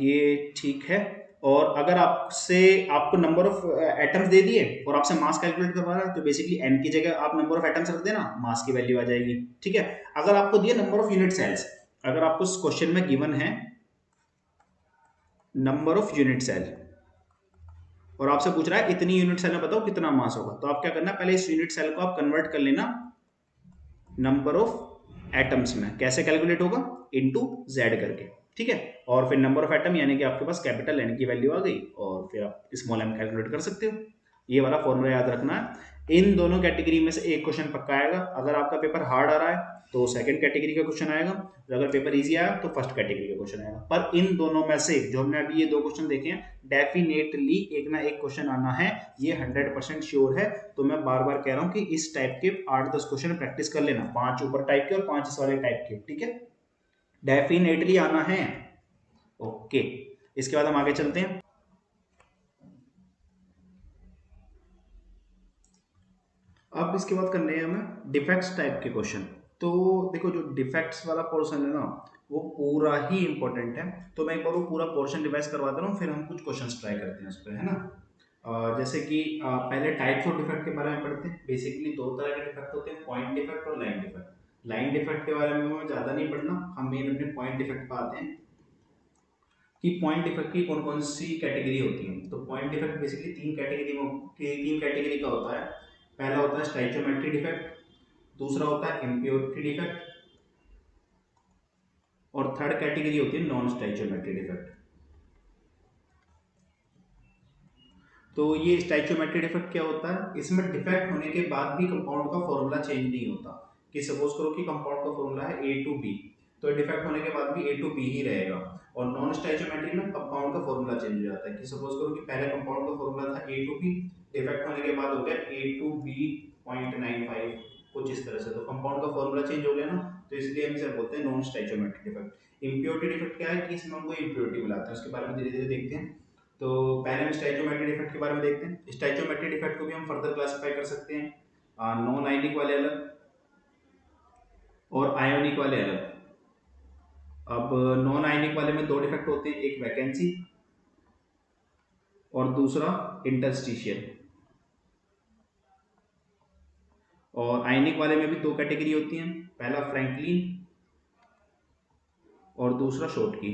ये ठीक है। और अगर आपको नंबर ऑफ एटम्स दे दिए और आपसे मास कैलकुलेट करवा रहा है तो बेसिकली n की जगह आप नंबर ऑफ एटम्स रख देना, मास की वैल्यू आ जाएगी। ठीक है, अगर आपको दिया नंबर ऑफ यूनिट सेल्स, अगर आपको इस क्वेश्चन में गिवन है नंबर ऑफ यूनिट सेल और आपसे पूछ रहा है इतनी यूनिट सेल में बताओ कितना मास होगा, तो आप क्या करना, पहले इस यूनिट सेल को आप कन्वर्ट कर लेना नंबर ऑफ एटम्स में। कैसे कैलकुलेट होगा, इनटू z करके। ठीक है, और फिर नंबर ऑफ एटम यानी कि आपके पास कैपिटल N की वैल्यू आ गई और फिर आप स्मॉल m कैलकुलेट कर सकते हो। ये वाला फॉर्मूला याद रखना है। इन दोनों कैटेगरी में से एक क्वेश्चन पक्का आएगा। अगर आपका पेपर हार्ड आ रहा है तो सेकंड कैटेगरी का क्वेश्चन आएगा, अगर पेपर इजी आया तो फर्स्ट कैटेगरी का क्वेश्चन आएगा। पर इन दोनों में से जो हमने अभी ये 2 क्वेश्चन देखे हैं, डेफिनेटली एक ना एक क्वेश्चन आना है, ये 100% श्योर है। तो मैं बार बार कह रहा हूँ कि इस टाइप के 8-10 क्वेश्चन प्रैक्टिस कर लेना, 5 ऊपर टाइप के और 5 इस वाले टाइप के। ठीक है, डेफिनेटली आना है। ओके, इसके बाद हम आगे चलते हैं। अब इसके बाद करने हैं हमें डिफेक्ट्स टाइप के क्वेश्चन। तो देखो जो डिफेक्ट्स वाला पोर्शन है ना वो पूरा ही इंपॉर्टेंट है। तो मैं एक बार वो पूरा पोर्शन रिवाइज करवा दे रहा हूँ, फिर हम कुछ क्वेश्चंस ट्राई करते हैं उस पर, है ना। जैसे कि पहले टाइप्स ऑफ डिफेक्ट के बारे में पढ़ते हैं। बेसिकली 2 तरह के डिफेक्ट होते हैं, पॉइंट डिफेक्ट और लाइन डिफेक्ट। लाइन डिफेक्ट के बारे में हमें ज़्यादा नहीं पढ़ना, हम मेन अपने पॉइंट डिफेक्ट पर आते हैं कि पॉइंट डिफेक्ट की कौन कौन सी कैटेगरी होती है। तो पॉइंट डिफेक्ट बेसिकली 3 कैटेगरी का होता है। पहला होता है स्टाइचोमेट्री डिफेक्ट, दूसरा होता है इम्प्योरिटी डिफेक्ट और थर्ड कैटेगरी होती है नॉन स्टाइचोमेट्री डिफेक्ट। तो ये स्टाइचियोमेट्रिक डिफेक्ट क्या होता है, इसमें डिफेक्ट होने के बाद भी कंपाउंड का फॉर्मूला चेंज नहीं होता। कि सपोज करो कि कंपाउंड का फॉर्मूला है A2B, तो डिफेक्ट होने के बाद भी A2B ही रहेगा। और नॉन स्टाइचियोमेट्रिक में कंपाउंड का फॉर्मूला चेंज हो जाता है। कि सपोज करो कि पहले कंपाउंड का फॉर्मूला था A2B, डिफेक्ट होने के बाद हो गया A2B.95, कुछ इस तरह से। तो कंपाउंड का फॉर्मूला चेंज हो गया ना, तो इसलिए हम इसे बोलते हैं नॉन स्टाइचियोमेट्रिक डिफेक्ट। इम्प्योरिटी डिफेक्ट क्या है कि इसमें हम कोई इम्प्योरिटी मिलाते हैं, उसके बारे में धीरे धीरे देखते हैं। तो पहले हम स्टाइचियोमेट्रिक डिफेक्ट के बारे में देखते हैं। स्टाइचियोमेट्रिक डिफेक्ट को भी हम फर्दर क्लासिफाई कर सकते हैं, नॉन आयनिक वाले अलग और आयोनिक वाले अलग। अब नॉन आयनिक वाले में दो डिफेक्ट होते हैं, एक वैकेंसी और दूसरा इंटरस्टिशियल। और आयनिक वाले में भी दो कैटेगरी होती हैं, पहला फ्रैंकलिन और दूसरा शॉर्टकी।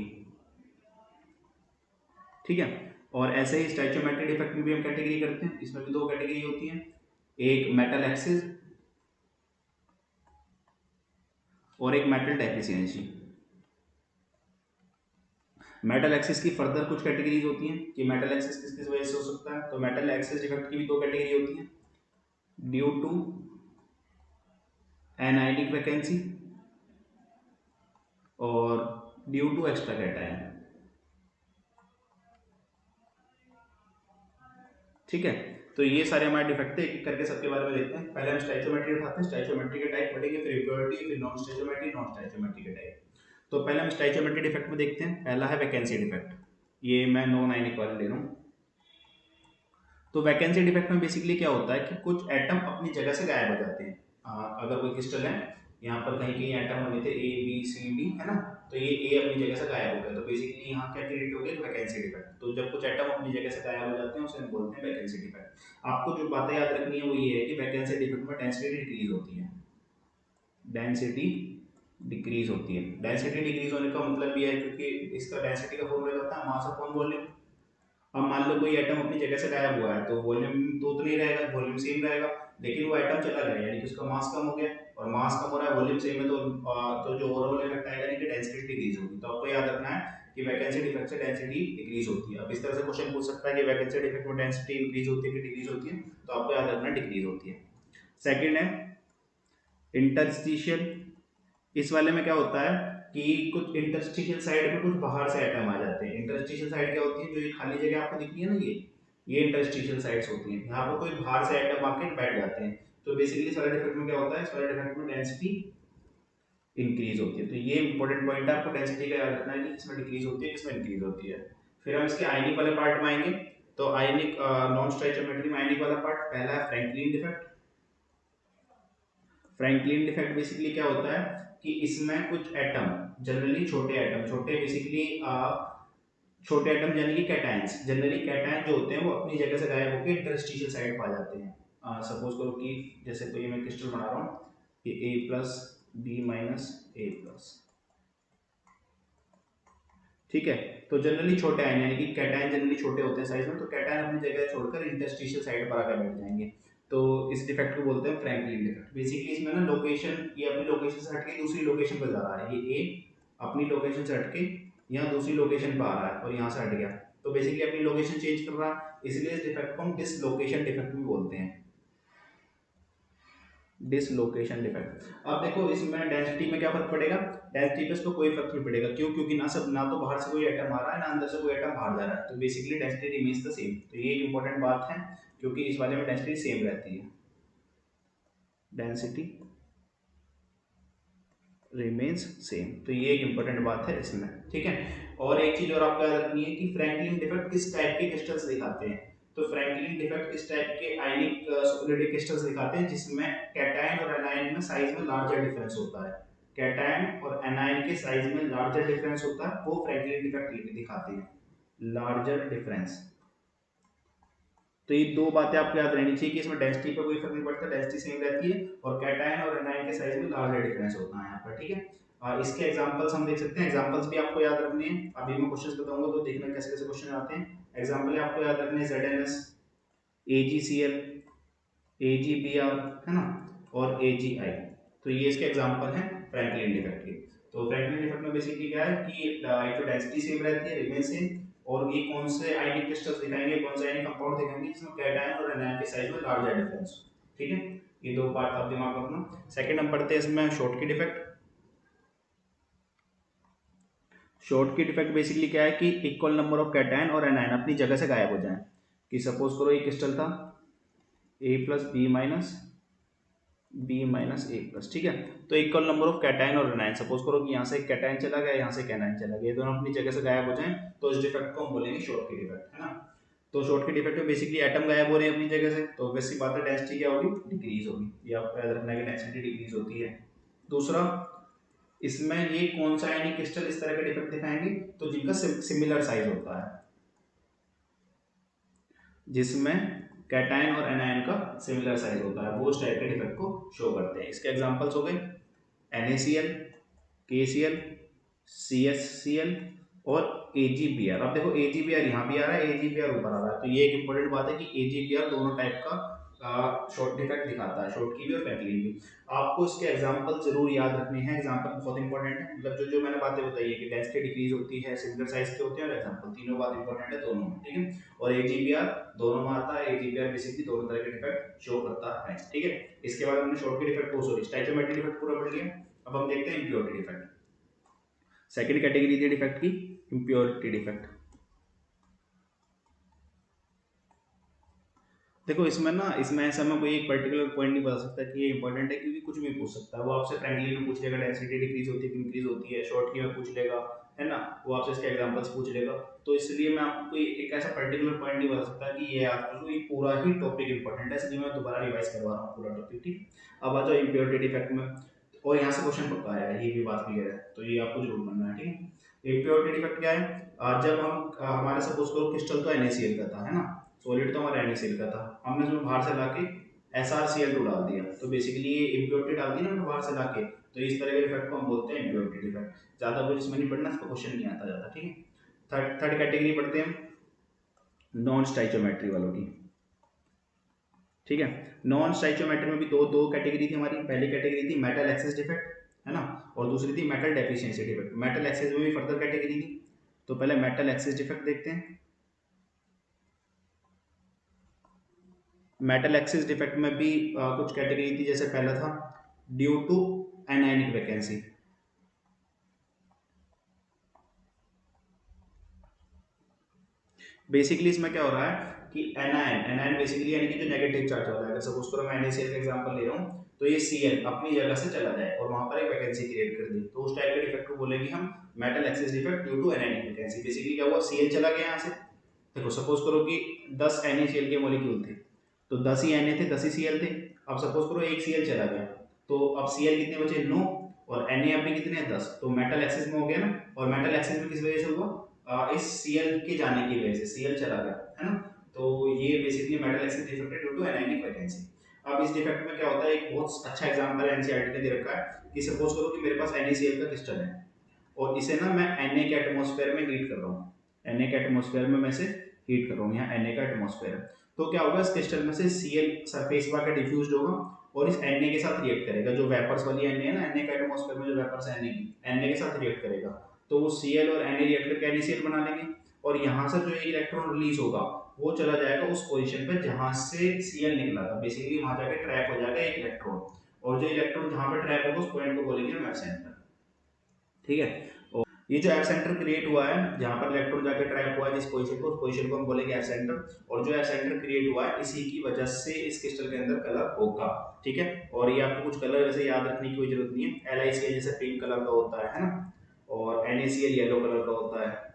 ठीक है। और ऐसे ही स्टाइचियोमेट्रिक डिफेक्ट में भी हम कैटेगरी करते हैं, इसमें भी दो कैटेगरी होती हैं, एक मेटल एक्सिस और एक मेटल डेफिशिएंसी। मेटल एक्सिस की फर्दर कुछ कैटेगरीज होती हैं कि मेटल एक्सिस किस किस वजह से हो सकता है। तो मेटल एक्सिस डिफेक्ट की भी दो कैटेगरी होती हैं, ड्यू टू एनाइडिक वैकेंसी और ड्यू टू एक्स्ट्रा कैटायन। ठीक है। तो ये सारे हमारे डिफेक्ट है, एक एक करके सबके बारे में देखते हैं। पहले हम स्टाइचियोमेट्री उठाते हैं, स्टाइचियोमेट्री के टाइप पढ़ेंगे, फिर इम्प्योरिटी, फिर नॉन स्टाइचियोमेट्री, नॉन स्टाइचियोमेट्री के टाइप। तो पहले हम स्टाइचियोमेट्री डिफेक्ट में देखते हैं। पहला है वैकेंसी डिफेक्ट, ये मैं नॉन आयनिक वाले ले रहा हूँ। तो वैकेंसी डिफेक्ट में बेसिकली क्या होता है कि कुछ एटम अपनी जगह से गायब हो जाते हैं। अगर कोई क्रिस्टल है, यहाँ पर कहीं कहीं एटम बने थे A B C D, है ना, तो ये A अपनी जगह से गायब हो गया, तो बेसिकली यहाँ क्या क्रिएट हो गया, वैकेंसी डिफेक्ट। तो जब कुछ एटम अपनी जगह से गायब हो जाते हैं उसे हम बोलते हैं वैकेंसी डिफेक्ट। आपको जो बातें याद रखनी है वो ये है कि वैकेंसी डिफेक्ट में डेंसिटी डिक्रीज होती है, डेंसिटी डिक्रीज होती है। डेंसिटी डिक्रीज होने का मतलब ये है क्योंकि इसका डेंसिटी का फॉर्मूला होता है मास अपॉन वॉल्यूम। अब मान लो कोई एटम अपनी जगह से गायब हुआ है, तो वॉल्यूम तो नहीं रहेगा, वॉल्यूम सेम रहेगा, लेकिन वो एटम चला गया यानी कि उसका मास कम हो गया, और मास कम हो रहा है, वॉल्यूम सेम है, तो जो ओवरऑल इफेक्ट आएगा यानी कि डेंसिटी डिक्रीज होगी। तो आपको याद रखना है कि वैकेंसी डिफेक्ट से डेंसिटी डिक्रीज होती है। अब इस तरह से क्वेश्चन पूछ सकता है कि वैकेंसी डिफेक्ट में डेंसिटी इंक्रीज होती है कि डिक्रीज होती है, तो आपको याद रखना डिक्रीज होती है। सेकंड है इंटरस्टिशियल। इस वाले में क्या होता है कि कुछ इंटरस्टिशियल साइड में कुछ बाहर से एटम आ जाते हैं। इंटरस्टिशियल साइड क्या होती है, जो ये खाली जगह आपको दिख रही है ना, ये इंटरस्टिशियल साइड्स होती हैं। यहाँ पर कोई बाहर से एटम आके बैठ जाते हैं। तो बेसिकली इस वाले डिफेक्ट में क्या होता है, इस वाले डिफेक्ट में डेंसिटी इंक्रीज होती है। तो ये इंपॉर्टेंट पॉइंट है, आपको डेंसिटी का याद रखना है कि किसमें डिक्रीज होती है किसमें इंक्रीज होती है। फिर हम इसके आयनिक वाले पार्ट में आएंगे। तो आयनिक नॉन स्टोइचियोमेट्री में आयनिक वाला पार्ट पहला है Franklin defect. Franklin defect basically क्या होता है कि इसमें कुछ एटम, जनरली छोटे एटम, छोटे बेसिकली छोटे एटम यानी कि कैटायंस, जनरली कैटायन जो होते हैं वो अपनी जगह से गायब होकर इंटरस्टिशियल साइड पर आ जाते हैं। सपोज करो कि जैसे कोई मैं क्रिस्टल बना रहा हूँ, ये A+B-A+, ठीक है। तो जनरली छोटे आयन यानी कि कैटायन जनरली छोटे होते हैं साइज में, तो कैटायन अपनी जगह छोड़कर इंटरस्टिशियल साइड पर आकर बैठ जाएंगे। तो इस डिफेक्ट को बोलते हैं फ्रैंकलिन डिफेक्ट। बेसिकली इसमें ना लोकेशन, ये अपनी लोकेशन से हटके दूसरी लोकेशन पर जा रहा है, ये ए अपनी लोकेशन से हटके यहाँ दूसरी लोकेशन पर आ रहा है और यहाँ से हट गया, तो बेसिकली अपनी लोकेशन चेंज कर रहा है, इसलिए इस डिफेक्ट को हम डिसलोकेशन डिफेक्ट भी बोलते हैं, डिसलोकेशन डिफेक्ट। अब देखो इसमें डेंसिटी में क्या फर्क पड़ेगा, डेंसिटी पे इसको कोई फर्क नहीं पड़ेगा। क्यों? क्योंकि ना तो बाहर से कोई एटम आ रहा है, ना अंदर से कोई एटम बाहर जा रहा है, तो basically density remains the same. तो ये एक इंपॉर्टेंट बात है, क्योंकि इस वाले में डेंसिटी सेम रहती है, डेंसिटी रिमेन्स सेम। तो ये एक इंपॉर्टेंट बात है इसमें, ठीक है। और एक चीज और आपको याद रखनी है कि फ्रैंकलिन डिफेक्ट किस टाइप के क्रिस्टल्स दिखाते हैं। तो फ्रैंकलिन डिफेक्ट इस टाइप के आयनिक सुपरलेटिव क्रिस्टल्स दिखाते हैं जिसमें कैटायन और एनायन में साइज में लार्जर डिफरेंस होता है। कैटायन और एनायन के साइज में लार्जर डिफरेंस होता है, वो फ्रैंकलिन डिफेक्ट दिखाते हैं, लार्जर डिफरेंस। तो ये दो बातें आपको याद रहनी चाहिए कि इसमें डेंसिटी पर कोई फर्क नहीं पड़ता, डेंसिटी सेम रहती है, और कैटायन और एनायन के साइज में लार्जर डिफरेंस होता है यहाँ पर, ठीक है। इसके एग्जांपल्स हम देख सकते हैं, एग्जांपल्स भी आपको याद रखने हैं। अभी मैं क्वेश्चंस बताऊंगा तो देखना कैसे कैसे क्वेश्चन आते हैं। एग्जांपल आपको याद रखने हैं ZnS, AgCl, AgBr, है ना, और AgI। तो ये इसके एग्जांपल हैं फ्रैंकलिन डिफेक्ट के। तो फ्रैंकलिन डिफेक्ट में बेसिकली क्या है कि एक तो डेंसिटी सेम रहती है, रिमेन सेम, और ये कौन से आयनिक क्रिस्टल्स दिखाएंगे, कौन से आयनिक कंपाउंड दिखाएंगे जिसमें कैटायन और एनायन के साइज में लार्जर डिफरेंस। ठीक है, ये दो पार्ट आप दिमाग में रखना। सेकंड हम पढ़ते हैं इसमें shortcut effect. Shortcut effect basically क्या है कि इक्वल नंबर ऑफ कैटायन और एनायन अपनी जगह से गायब हो जाए। कि सपोज करो ये क्रिस्टल था A plus B minus A+, ठीक है। तो इक्वल नंबर ऑफ कैटायन और एनायन, सपोज करो कि यहाँ से एक कैटायन चला गया, यहाँ से एक एनायन चला गया, ये दोनों अपनी जगह से गायब हो जाएं, तो इस डिफेक्ट को हम बोलेंगे शॉर्टकट इफेक्ट, है ना। तो शॉर्टकट इफेक्ट में बेसिकली एटम गायब हो रहे हैं अपनी जगह से, तो वैसी बात है डेंसिटी क्या होगी, डिक्रीज होगी। ये आपको याद रखना है कि डेंसिटी डिक्रीज होती है। दूसरा, इसमें ये कौन सा आयनिक क्रिस्टल इस तरह का डिफेक्ट दिखाएंगे, तो जिनका सिमिलर साइज होता है, जिसमें कैटायन और एनायन का सिमिलर साइज होता है, वो उस टाइप के डिफेक्ट को शो करते हैं। इसके एग्जांपल्स हो गए NaCl, KCl, CHCl और AgBr। अब देखो AgBr यहाँ भी आ रहा है, AgBr ऊपर आ रहा है, तो ये एक इंपॉर्टेंट बात है कि AgBr दोनों टाइप का शॉर्ट डिफेक्ट दिखाता है, शॉर्ट की भी और फैटी की भी। आपको इसके एग्जांपल जरूर याद रखने हैं, एग्जांपल बहुत इंपॉर्टेंट है। मतलब जो जो मैंने बातें बताई है कि डेंसिटी डिक्रीज होती है, सिमिलर साइज के होते हैं, और एग्जांपल तीनों बात इंपॉर्टेंट है दोनों में, ठीक है। और AgBr दोनों में आता है, AgBr बेसिकली दोनों तरह के डिफेक्ट शो करता है, ठीक है। इसके बाद हमने शॉर्ट के डिफेक्ट को सॉरी स्टैचोमेट्रिक डिफेक्ट पूरा पढ़ लिया। अब हम देखते हैं इम्प्योरिटी डिफेक्ट। सेकंड कैटेगरी थी डिफेक्ट की इम्प्योरिटी डिफेक्ट। देखो इसमें ऐसा मैं कोई एक पर्टिकुलर पॉइंट नहीं बता सकता कि ये इंपॉर्टेंट है, क्योंकि कुछ भी पूछ सकता है। वो आपसे फ्रेंडली में पूछ लेगा डेंसिटी डिक्रीज होती है कि इंक्रीज होती है, शॉर्ट की में पूछ लेगा, है ना, वो आपसे इसके एग्जांपल्स पूछ लेगा। तो इसलिए मैं आपको कोई एक ऐसा पर्टिकुलर पॉइंट नहीं बता सकता कि ये याद कर लो, ये पूरा ही टॉपिक इंपॉर्टेंट है, इसलिए मैं दोबारा रिवाइज करवा रहा हूँ पूरा टॉपिक, ठीक। अब आ जाओ इम्प्योरिटी डिफेक्ट में, और यहाँ से क्वेश्चन पक्का आएगा, ये भी बात क्लियर है, तो ये आपको जरूर बनना है, ठीक है। इम्प्योरिटी डिफेक्ट क्या है, जब हम हमारे सपोज करो क्रिस्टल तो NaCl का था, है ना, सॉलिड तो हमारा NaCl का था, हमने उसमें बाहर से लाके SrCl2 डाल दिया, तो बेसिकली ये इम्प्योरिटी डाल दी ना बाहर से लाके, तो इस तरह के डिफेक्ट को हम बोलते हैं इम्प्योरिटी डिफेक्ट। ज्यादा कुछ इसमें नहीं पढ़ना, इसका क्वेश्चन नहीं आता ज्यादा, ठीक है। थर्ड कैटेगरी पढ़ते हैं नॉन स्टाइचोमेट्री वालों की, ठीक है। नॉन स्टाइचोमेट्री में भी दो दो कैटेगरी थी हमारी। पहली कैटेगरी थी मेटल एक्सेस डिफेक्ट, है ना, और दूसरी थी metal deficiency defect. Metal access में भी फर्दर कैटेगरी थी, तो पहले मेटल एक्सेस डिफेक्ट देखते हैं। मेटल एक्सिस डिफेक्ट में भी कुछ कैटेगरी थी, जैसे पहला था due to anionic vacancy. Basically इसमें क्या हो रहा है कि एनायन एनायन बेसिकली यानी कि जो नेगेटिव चार्ज वाला है, अगर सपोज करो मैं NaCl का एग्जांपल ले रहा हूँ, तो ये Cl अपनी जगह से चला जाए और वहां पर एक वैकेंसी क्रिएट कर दी, तो उस टाइप के डिफेक्ट को बोलेंगे हम metal excess defect due to anionic vacancy. Basically क्या हुआ, Cl चला गया यहाँ से। देखो सपोज करो कि 10 NaCl के मॉलिक्यूल थे, तो 10 ही Na थे, 10 ही Cl थे। अब सपोज करो एक Cl चला गया, तो अब Cl कितने बचे, 9, और Na अभी कितने हैं, 10, तो मेटल एक्सिस में हो गया ना। और मेटल एक्सिस में किस वजह से हुआ, इस Cl के जाने की वजह से Cl चला गया, है ना। तो ये बेसिकली मेटल एक्सिस डिफेक्ट है ड्यू टू एनायनिक वैकेंसी। अब इस डिफेक्ट में क्या होता है, एक बहुत अच्छा एग्जांपल एनसीईआरटी ने दे रखा है कि सपोज करो कि मेरे पास NaCl का क्रिस्टल है, और इसे ना मैं Na के एटमॉस्फेयर में हीट कर रहा हूँ। Na के एटमॉस्फेयर में मैं इसे हीट कर रहा हूँ, यहाँ Na का एटमॉस्फेयर है। तो क्या होगा, इस क्रिस्टल में से Cl सरफेस पर आकर डिफ्यूज होगा और इस Na के साथ रिएक्ट करेगा। जो वेपर्स वाली Na है ना, Na के एटमॉस्फेयर में जो वेपर्स है Na के साथ रिएक्ट करेगा, तो वो Cl और Na रिएक्ट करके NaCl बना लेंगे, और यहाँ से जो इलेक्ट्रॉन रिलीज होगा वो चला जाएगा उस पोजीशन पे जहाँ से Cl निकला था। बेसिकली वहां जाके ट्रैप हो जाएगा एक इलेक्ट्रॉन, और जो इलेक्ट्रॉन जहाँ पे ट्रैप होगा उस पॉइंट को बोलेंगे हम एफ सेंटर, ठीक है। और ये जो एफ सेंटर क्रिएट हुआ है, जहाँ पर इलेक्ट्रॉन जाके ट्रैप हुआ है जिस पोजीशन को, उस पोजीशन को हम बोलेंगे एफ सेंटर। और जो एफ सेंटर क्रिएट हुआ है, इसी की वजह से इस क्रिस्टल के अंदर कलर होगा, ठीक है। और ये आपको कुछ कलर वैसे याद रखने की कोई जरूरत नहीं है। LiCl जैसे पिंक कलर का होता है ना, और NaCl येलो कलर का होता है,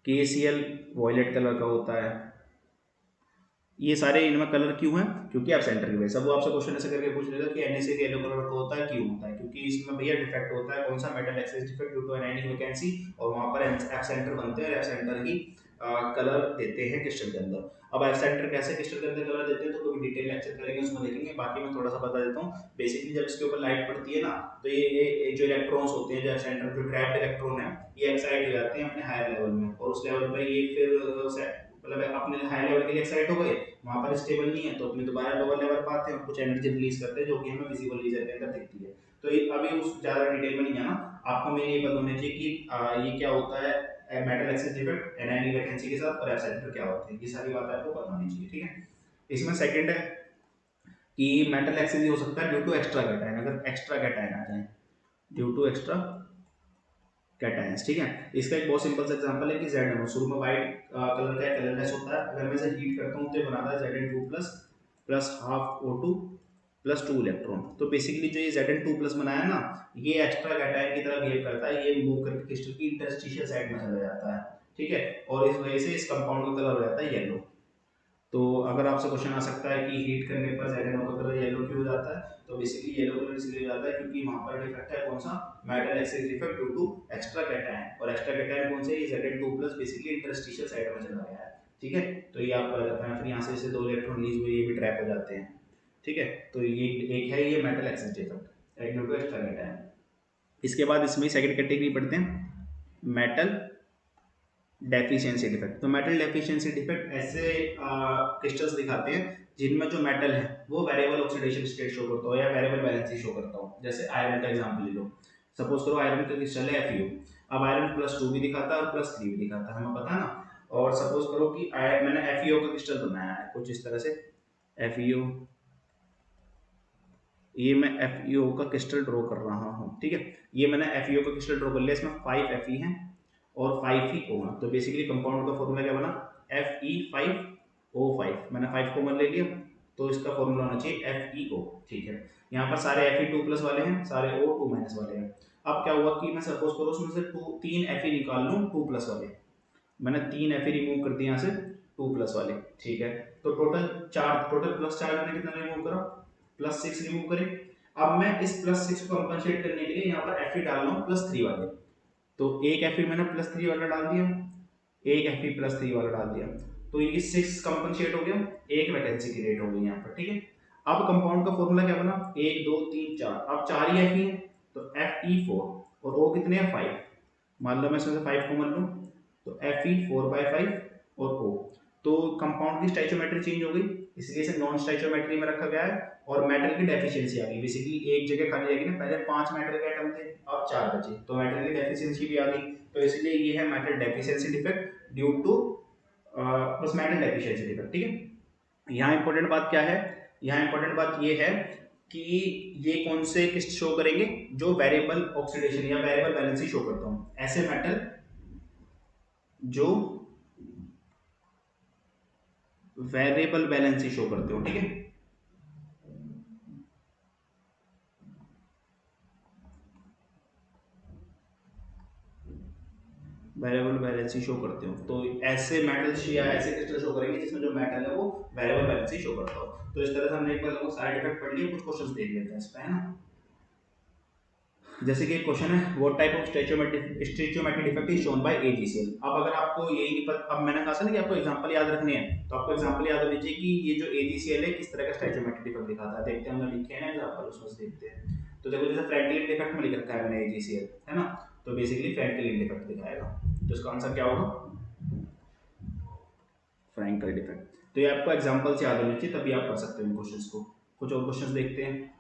KCl वॉयलेट कलर का होता है। ये सारे इनमें कलर क्यों हैं, क्योंकि आप सेंटर की वजह से। वो आपसे क्वेश्चन ऐसे करके पूछ लेगा कि NaCl येलो कलर का होता है, क्यों होता है, क्योंकि इसमें भैया डिफेक्ट होता है, कौन सा, metal excess defect due to anionic vacancy, और वहां पर एफ सेंटर बनते हैं, एफ सेंटर ही कलर देते हैं क्रिस्टल के अंदर। अब एफ सेंटर कैसे क्रिस्टल के अंदर कलर देते हैं, तो कोई डिटेल लेक्चर करेंगे उसमें देखेंगे, बाकी मैं थोड़ा सा बता देता हूँ। बेसिकली जब इसके ऊपर लाइट पड़ती है ना, तो ये जो इलेक्ट्रॉन्स होते हैं, जो एफ सेंटर जो ट्रैप्ड इलेक्ट्रॉन है, ये एक्साइट हो जाते हैं अपने हायर लेवल में, और उस लेवल पर ये फिर मतलब अपने हाई लेवल के लिए एक्साइट हो गए, वहां पर स्टेबल नहीं है, तो अपने दोबारा लोअर लेवल पर आते हैं और कुछ एनर्जी रिलीज करते हैं, जो कि हमें विजिबल लेजर के अंदर दिखती है। तो ये अभी उस ज्यादा डिटेल में नहीं जाना, आपको मेन ये पता होना चाहिए कि ये क्या होता है, metal excess defect, NID vacancy के साथ, और एफ सेंटर क्या होते हैं, ये सारी बातें आपको पता होनी चाहिए, ठीक है। इसमें सेकंड है कि मेटल एक्सिस हो सकता है ड्यू टू एक्स्ट्रा कैटायन, अगर एक्स्ट्रा कैटायन आ जाए, ड्यू टू एक्स्ट्रा कैटायंस, ठीक है। इसका एक बहुत सिंपल सा एग्जांपल है कि ZnO शुरू में व्हाइट कलर का कलरलेस होता है, अगर मैं इसे हीट करता हूं तो ये बनाता है Zn2 plus half O2 plus 2 electron. तो बेसिकली जो ये Zn2 प्लस बनाया ना, ये एक्स्ट्रा कैटायन की तरह बिहेव करता है, ये मूव करके क्रिस्टल की इंटरस्टिशियल साइड में चला जाता है, ठीक है, और इस वजह से इस कंपाउंड का कलर हो जाता है येलो। तो अगर आपसे क्वेश्चन आ सकता है कि हीट करने पर ZnO का कलर येलो क्यों हो जाता है, तो बेसिकली येलो कलर इसलिए हो जाता है क्योंकि वहां पर डिफेक्ट है कौन सा, metal excess defect due to extra cation, और एक्स्ट्रा कैटायन कौन से, ये Zn2 बेसिकली इंटरस्टिशियल साइड में चला गया है, ठीक है। तो ये आपको याद रखना है, फिर यहाँ से इसे 2 इलेक्ट्रॉन रिलीज हुए, ये भी ट्रैप हो जाते हैं, ठीक है। तो ये एक है ये metal excess defect due to extra cation. इसके बाद इसमें सेकंड कैटेगरी पढ़ते हैं, मेटल डेफिशिएंसी डिफेक्ट। तो मेटल डेफिशिएंसी डिफेक्ट ऐसे क्रिस्टल्स दिखाते हैं जिनमें जो मेटल है वो वेरिएबल ऑक्सीडेशन स्टेट शो करता हो या वेरिएबल वैलेंसी शो करता हो। जैसे आयरन का एग्जांपल ले लो, सपोज करो आयरन का क्रिस्टल है Fe, अब आयरन +2 भी दिखाता है और +3 भी दिखाता है, हमें पता है ना। और सपोज करो कि मैंने Fe का क्रिस्टल बनाया है कुछ इस तरह से, Fe, ये मैं Fe का क्रिस्टल ड्रॉ कर रहा हूँ, ठीक है। ये मैंने Fe का क्रिस्टल ड्रॉ कर लिया, इसमें 5 Fe हैं और 5 ही O है, तो बेसिकली कंपाउंड का फॉर्मूला क्या बना, Fe5O5, मैंने 5 कॉमन ले लिया, तो इसका फॉर्मूला होना चाहिए FeO, ठीक है। यहाँ पर सारे Fe2+ वाले हैं, सारे O2- वाले हैं। अब क्या हुआ कि मैं सपोज करो उसमें से 3 Fe निकाल लूँ 2+ वाले, मैंने 3 Fe रिमूव कर दिए यहाँ से 2+ वाले, ठीक है। तो टोटल +4 मैंने कितना रिमूव करा, +6 रिमूव करे। अब मैं इस +6 को कंपनसेट करने के लिए यहाँ पर Fe डाल रहा हूँ +3 वाले, तो एक Fe मैंने +3 वाला डाल दिया, एक Fe +3 वाला डाल दिया, तो ये 6 कंपनसेट हो गया, एक वैकेंसी क्रिएट हो गई यहाँ पर, ठीक है। अब कंपाउंड का फॉर्मूला क्या बना, 1 2 3 4, अब 4 ही Fe हैं, तो Fe4, और O कितने हैं 5, मान लो मैं इसमें से 5 कॉमन लूँ, तो Fe4/5 और O, तो कंपाउंड की स्टोइचियोमेट्री चेंज हो गई, इसलिए इसे नॉन स्टोइचियोमेट्री में रखा गया है, और मेटल की डेफिशिएंसी आ गई, बेसिकली एक जगह खाली रहेगी ना, पहले 5 मेटल के एटम थे अब 4 बचे, तो मेटल की डेफिशिएंसी भी आ गई, तो इसलिए ये है metal deficiency defect due to बस मेटल डेफिशिएंसी डिफेक्ट, ठीक है। यहाँ इंपॉर्टेंट बात क्या है, यहाँ इंपॉर्टेंट बात ये है कि ये कौन से किस्त शो करेंगे, जो वेरिएबल ऑक्सीडेशन या वेरिएबल बैलेंस शो करता हूँ, ऐसे मेटल जो वेरिएबल बैलेंस शो करते हो, ठीक है। वेरिएबल बैलेंस शो करते हो, तो ऐसे मेटल्स या ऐसे क्रिस्टल शो करेंगे जिसमें जो मेटल है वो वेरिएबल बैलेंस शो करता हो। तो इस तरह से हमने एक बार लगभग सारे डिफेक्ट पढ़ लिए, कुछ क्वेश्चंस देख लेते हैं इस पे, है ना। जैसे कि एक क्वेश्चन है, what type of stoichiometric defect is shown by AgCl। अब अगर आपको यही नहीं पता, अब मैंने कहा था ना कि आपको एग्जांपल याद रखने हैं, तो आपको एग्जांपल याद होनी चाहिए कि ये जो AgCl है किस तरह का स्टोइचियोमेट्रिक डिफेक्ट दिखाता है। देखते हैं, हमने लिखे हैं ना एग्जांपल, उसमें से देखते हैं। तो देखो जैसे फ्रैंकलिन डिफेक्ट में लिख रखा है मैंने AgCl, है ना, तो बेसिकली फ्रैंकलिन डिफेक्ट दिखाएगा, तो इसका आंसर क्या होगा, फ्रैंकल डिफेक्ट। तो ये आपको एग्जांपल से याद होनी चाहिए, तभी आप पढ़ सकते हो इन क्वेश्चंस को। कुछ और क्वेश्चंस देखते हैं,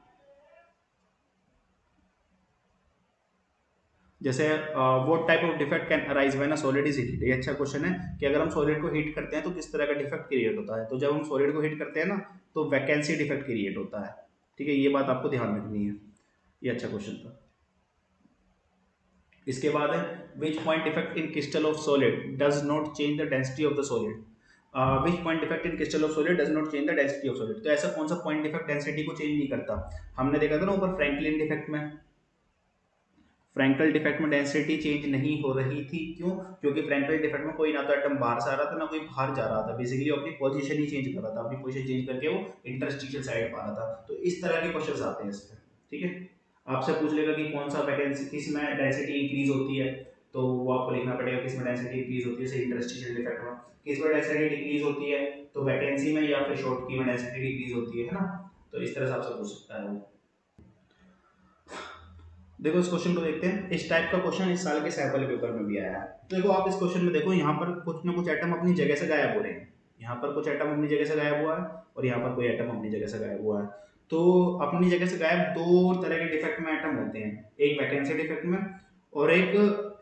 जैसे what type of defect can arise when a solid is heated. ये अच्छा क्वेश्चन है कि अगर हम सॉलिड को हीट करते हैं तो किस तरह का डिफेक्ट क्रिएट होता है। तो जब हम सॉलिड को हीट करते हैं ना, तो वैकेंसी डिफेक्ट क्रिएट होता है, ठीक है, ये बात आपको ध्यान रखनी है, ये अच्छा क्वेश्चन था। इसके बाद है which point defect in crystal of solid does not change the density of the solid. Which point defect in crystal of solid does not change the density of solid. तो ऐसा कौन सा पॉइंट डिफेक्ट डेंसिटी को change नहीं करता। हमने देखा था ना ऊपर फ्रैंकलिन डिफेक्ट में, फ्रैंकल डिफेक्ट में डेंसिटी चेंज नहीं हो रही थी, क्यों, क्योंकि फ्रैंकल डिफेक्ट में कोई ना तो एटम बाहर से आ रहा था ना कोई बाहर जा रहा था, बेसिकली अपनी पोजीशन ही चेंज कर रहा था, अपनी पोजीशन चेंज करके वो इंटरस्टिशियल साइड पा रहा था। तो इस तरह के क्वेश्चंस आते हैं इसमें, ठीक है। आपसे पूछ लेगा कि कौन सा वैकेंसी किस में डेंसिटी इंक्रीज होती है, तो वो आपको लिखना पड़ेगा किस में डेंसिटी इंक्रीज होती है, इंटरस्टिशियल डिफेक्ट में। किस में डेंसिटी डिक्रीज होती है, तो वैकेंसी में या फिर शॉर्ट की में डेंसिटी डिक्रीज होती है ना। तो इस तरह से आपसे पूछ सकता है वो। देखो इस क्वेश्चन को देखते हैं, इस टाइप का क्वेश्चन इस साल के सैंपल पेपर में भी आया है। तो देखो आप इस क्वेश्चन में देखो, यहाँ पर कुछ ना कुछ एटम अपनी जगह से गायब हो रहे हैं, यहाँ पर कुछ एटम अपनी जगह से गायब हुआ है और यहाँ पर कोई एटम अपनी जगह से गायब हुआ है। तो अपनी जगह से गायब दो तरह के डिफेक्ट में एटम होते हैं, एक वैकेंसी डिफेक्ट में और एक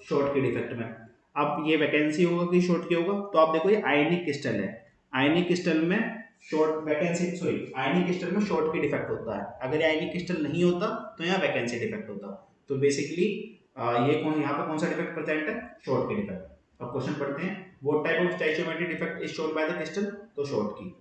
शॉर्ट के डिफेक्ट में। अब ये वैकेंसी होगा कि शॉर्ट की होगा, तो आप देखो ये आयनिक क्रिस्टल है, आयनिक क्रिस्टल में शॉर्ट वैकेंसी, सॉरी आयनिक क्रिस्टल में शॉर्ट की डिफेक्ट होता है, अगर ये आयनिक क्रिस्टल नहीं होता तो यहाँ वैकेंसी डिफेक्ट होता। तो बेसिकली ये कौन, यहाँ पे कौन सा डिफेक्ट प्रेजेंट है, शॉर्ट की डिफेक्ट। अब क्वेश्चन पढ़ते हैं, what type of stoichiometric defect is shown by the crystal, तो शॉर्ट की।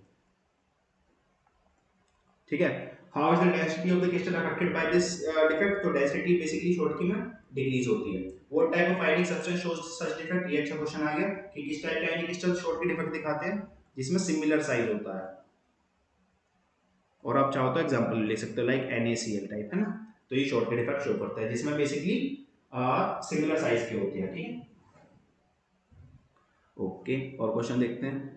ठीक है, how is the density of the crystal affected by this defect, तो डेंसिटी बेसिकली शॉर्ट की में decrease होती है। What type of ionic substance shows such defect, ये अच्छा question आ गया कि किस टाइप के ionic crystal Schottky defect दिखाते हैं, जिसमें सिमिलर साइज होता है। और आप चाहो तो एग्जांपल ले सकते हो, लाइक NaCl टाइप है ना, तो ये शॉर्ट की डिफेक्ट शो करता है जिसमें बेसिकली सिमिलर साइज के होते हैं। ठीक है, ओके, और क्वेश्चन देखते हैं।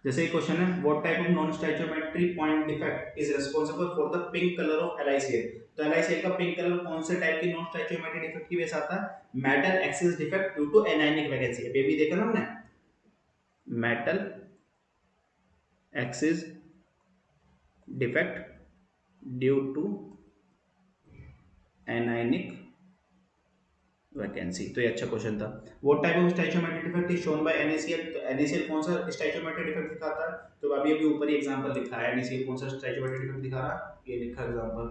जैसे क्वेश्चन है, what type of non stoichiometric point defect is responsible for the pink colour of LiCl, तो LiCl का पिंक कलर कौन से टाइप की नॉन स्टैचियोमेट्रिक डिफेक्ट की वजह से आता है, metal excess defect due to anionic vacancy. अभी भी देखा ना हमने, metal excess defect due to anionic vacancy, तो ये अच्छा क्वेश्चन था। What type of stoichiometric defect is shown by NaCl, तो NaCl कौन सा स्टैचियोमेट्रिक डिफेक्ट दिखाता है, तो अभी अभी ऊपर ही एग्जांपल लिखा है, NaCl कौन सा स्टैचियोमेट्रिक डिफेक्ट दिखा रहा है, ये लिखा एग्जांपल,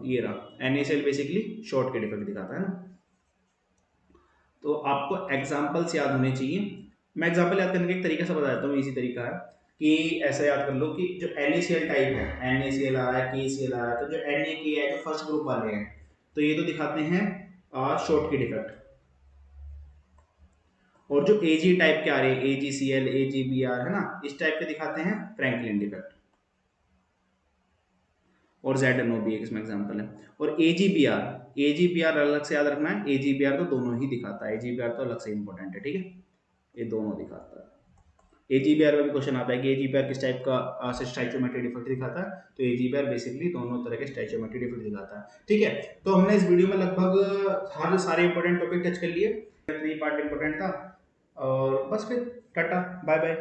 ये रहा, NaCl बेसिकली शॉर्ट के डिफेक्ट दिखाता है ना। तो आपको एग्जांपल्स याद होने चाहिए। मैं एग्जांपल याद करने का एक तरीका से बता देता हूँ, इजी तरीका है कि ऐसा याद कर लो कि जो NaCl टाइप है, NaCl आ रहा है, KCl आ रहा है, तो जो Na है जो फर्स्ट ग्रुप वाले हैं, तो ये तो दिखाते हैं शॉर्ट की डिफेक्ट, और जो Ag टाइप के आ रहे हैं, AgCl AgBr है ना, इस टाइप के दिखाते हैं फ्रैंकलिन डिफेक्ट, और ZNO भी एक इसमें एग्जांपल है। और AgBr अलग से याद रखना है, AgBr तो दोनों ही दिखाता है, AgBr तो अलग से इंपॉर्टेंट है। ठीक है, ये दोनों दिखाता है। AgBr में भी क्वेश्चन आता है कि AgBr किस टाइप का स्टैचियोमेट्रिक डिफेक्ट दिखाता है, तो AgBr बेसिकली दोनों तरह के स्टैचियोमेट्रिक डिफेक्ट दिखाता है। ठीक है, तो हमने इस वीडियो में लगभग हर सारे इंपॉर्टेंट टॉपिक टच कर लिए, इतना ही पार्ट इंपॉर्टेंट था, और बस फिर टाटा बाय बाय।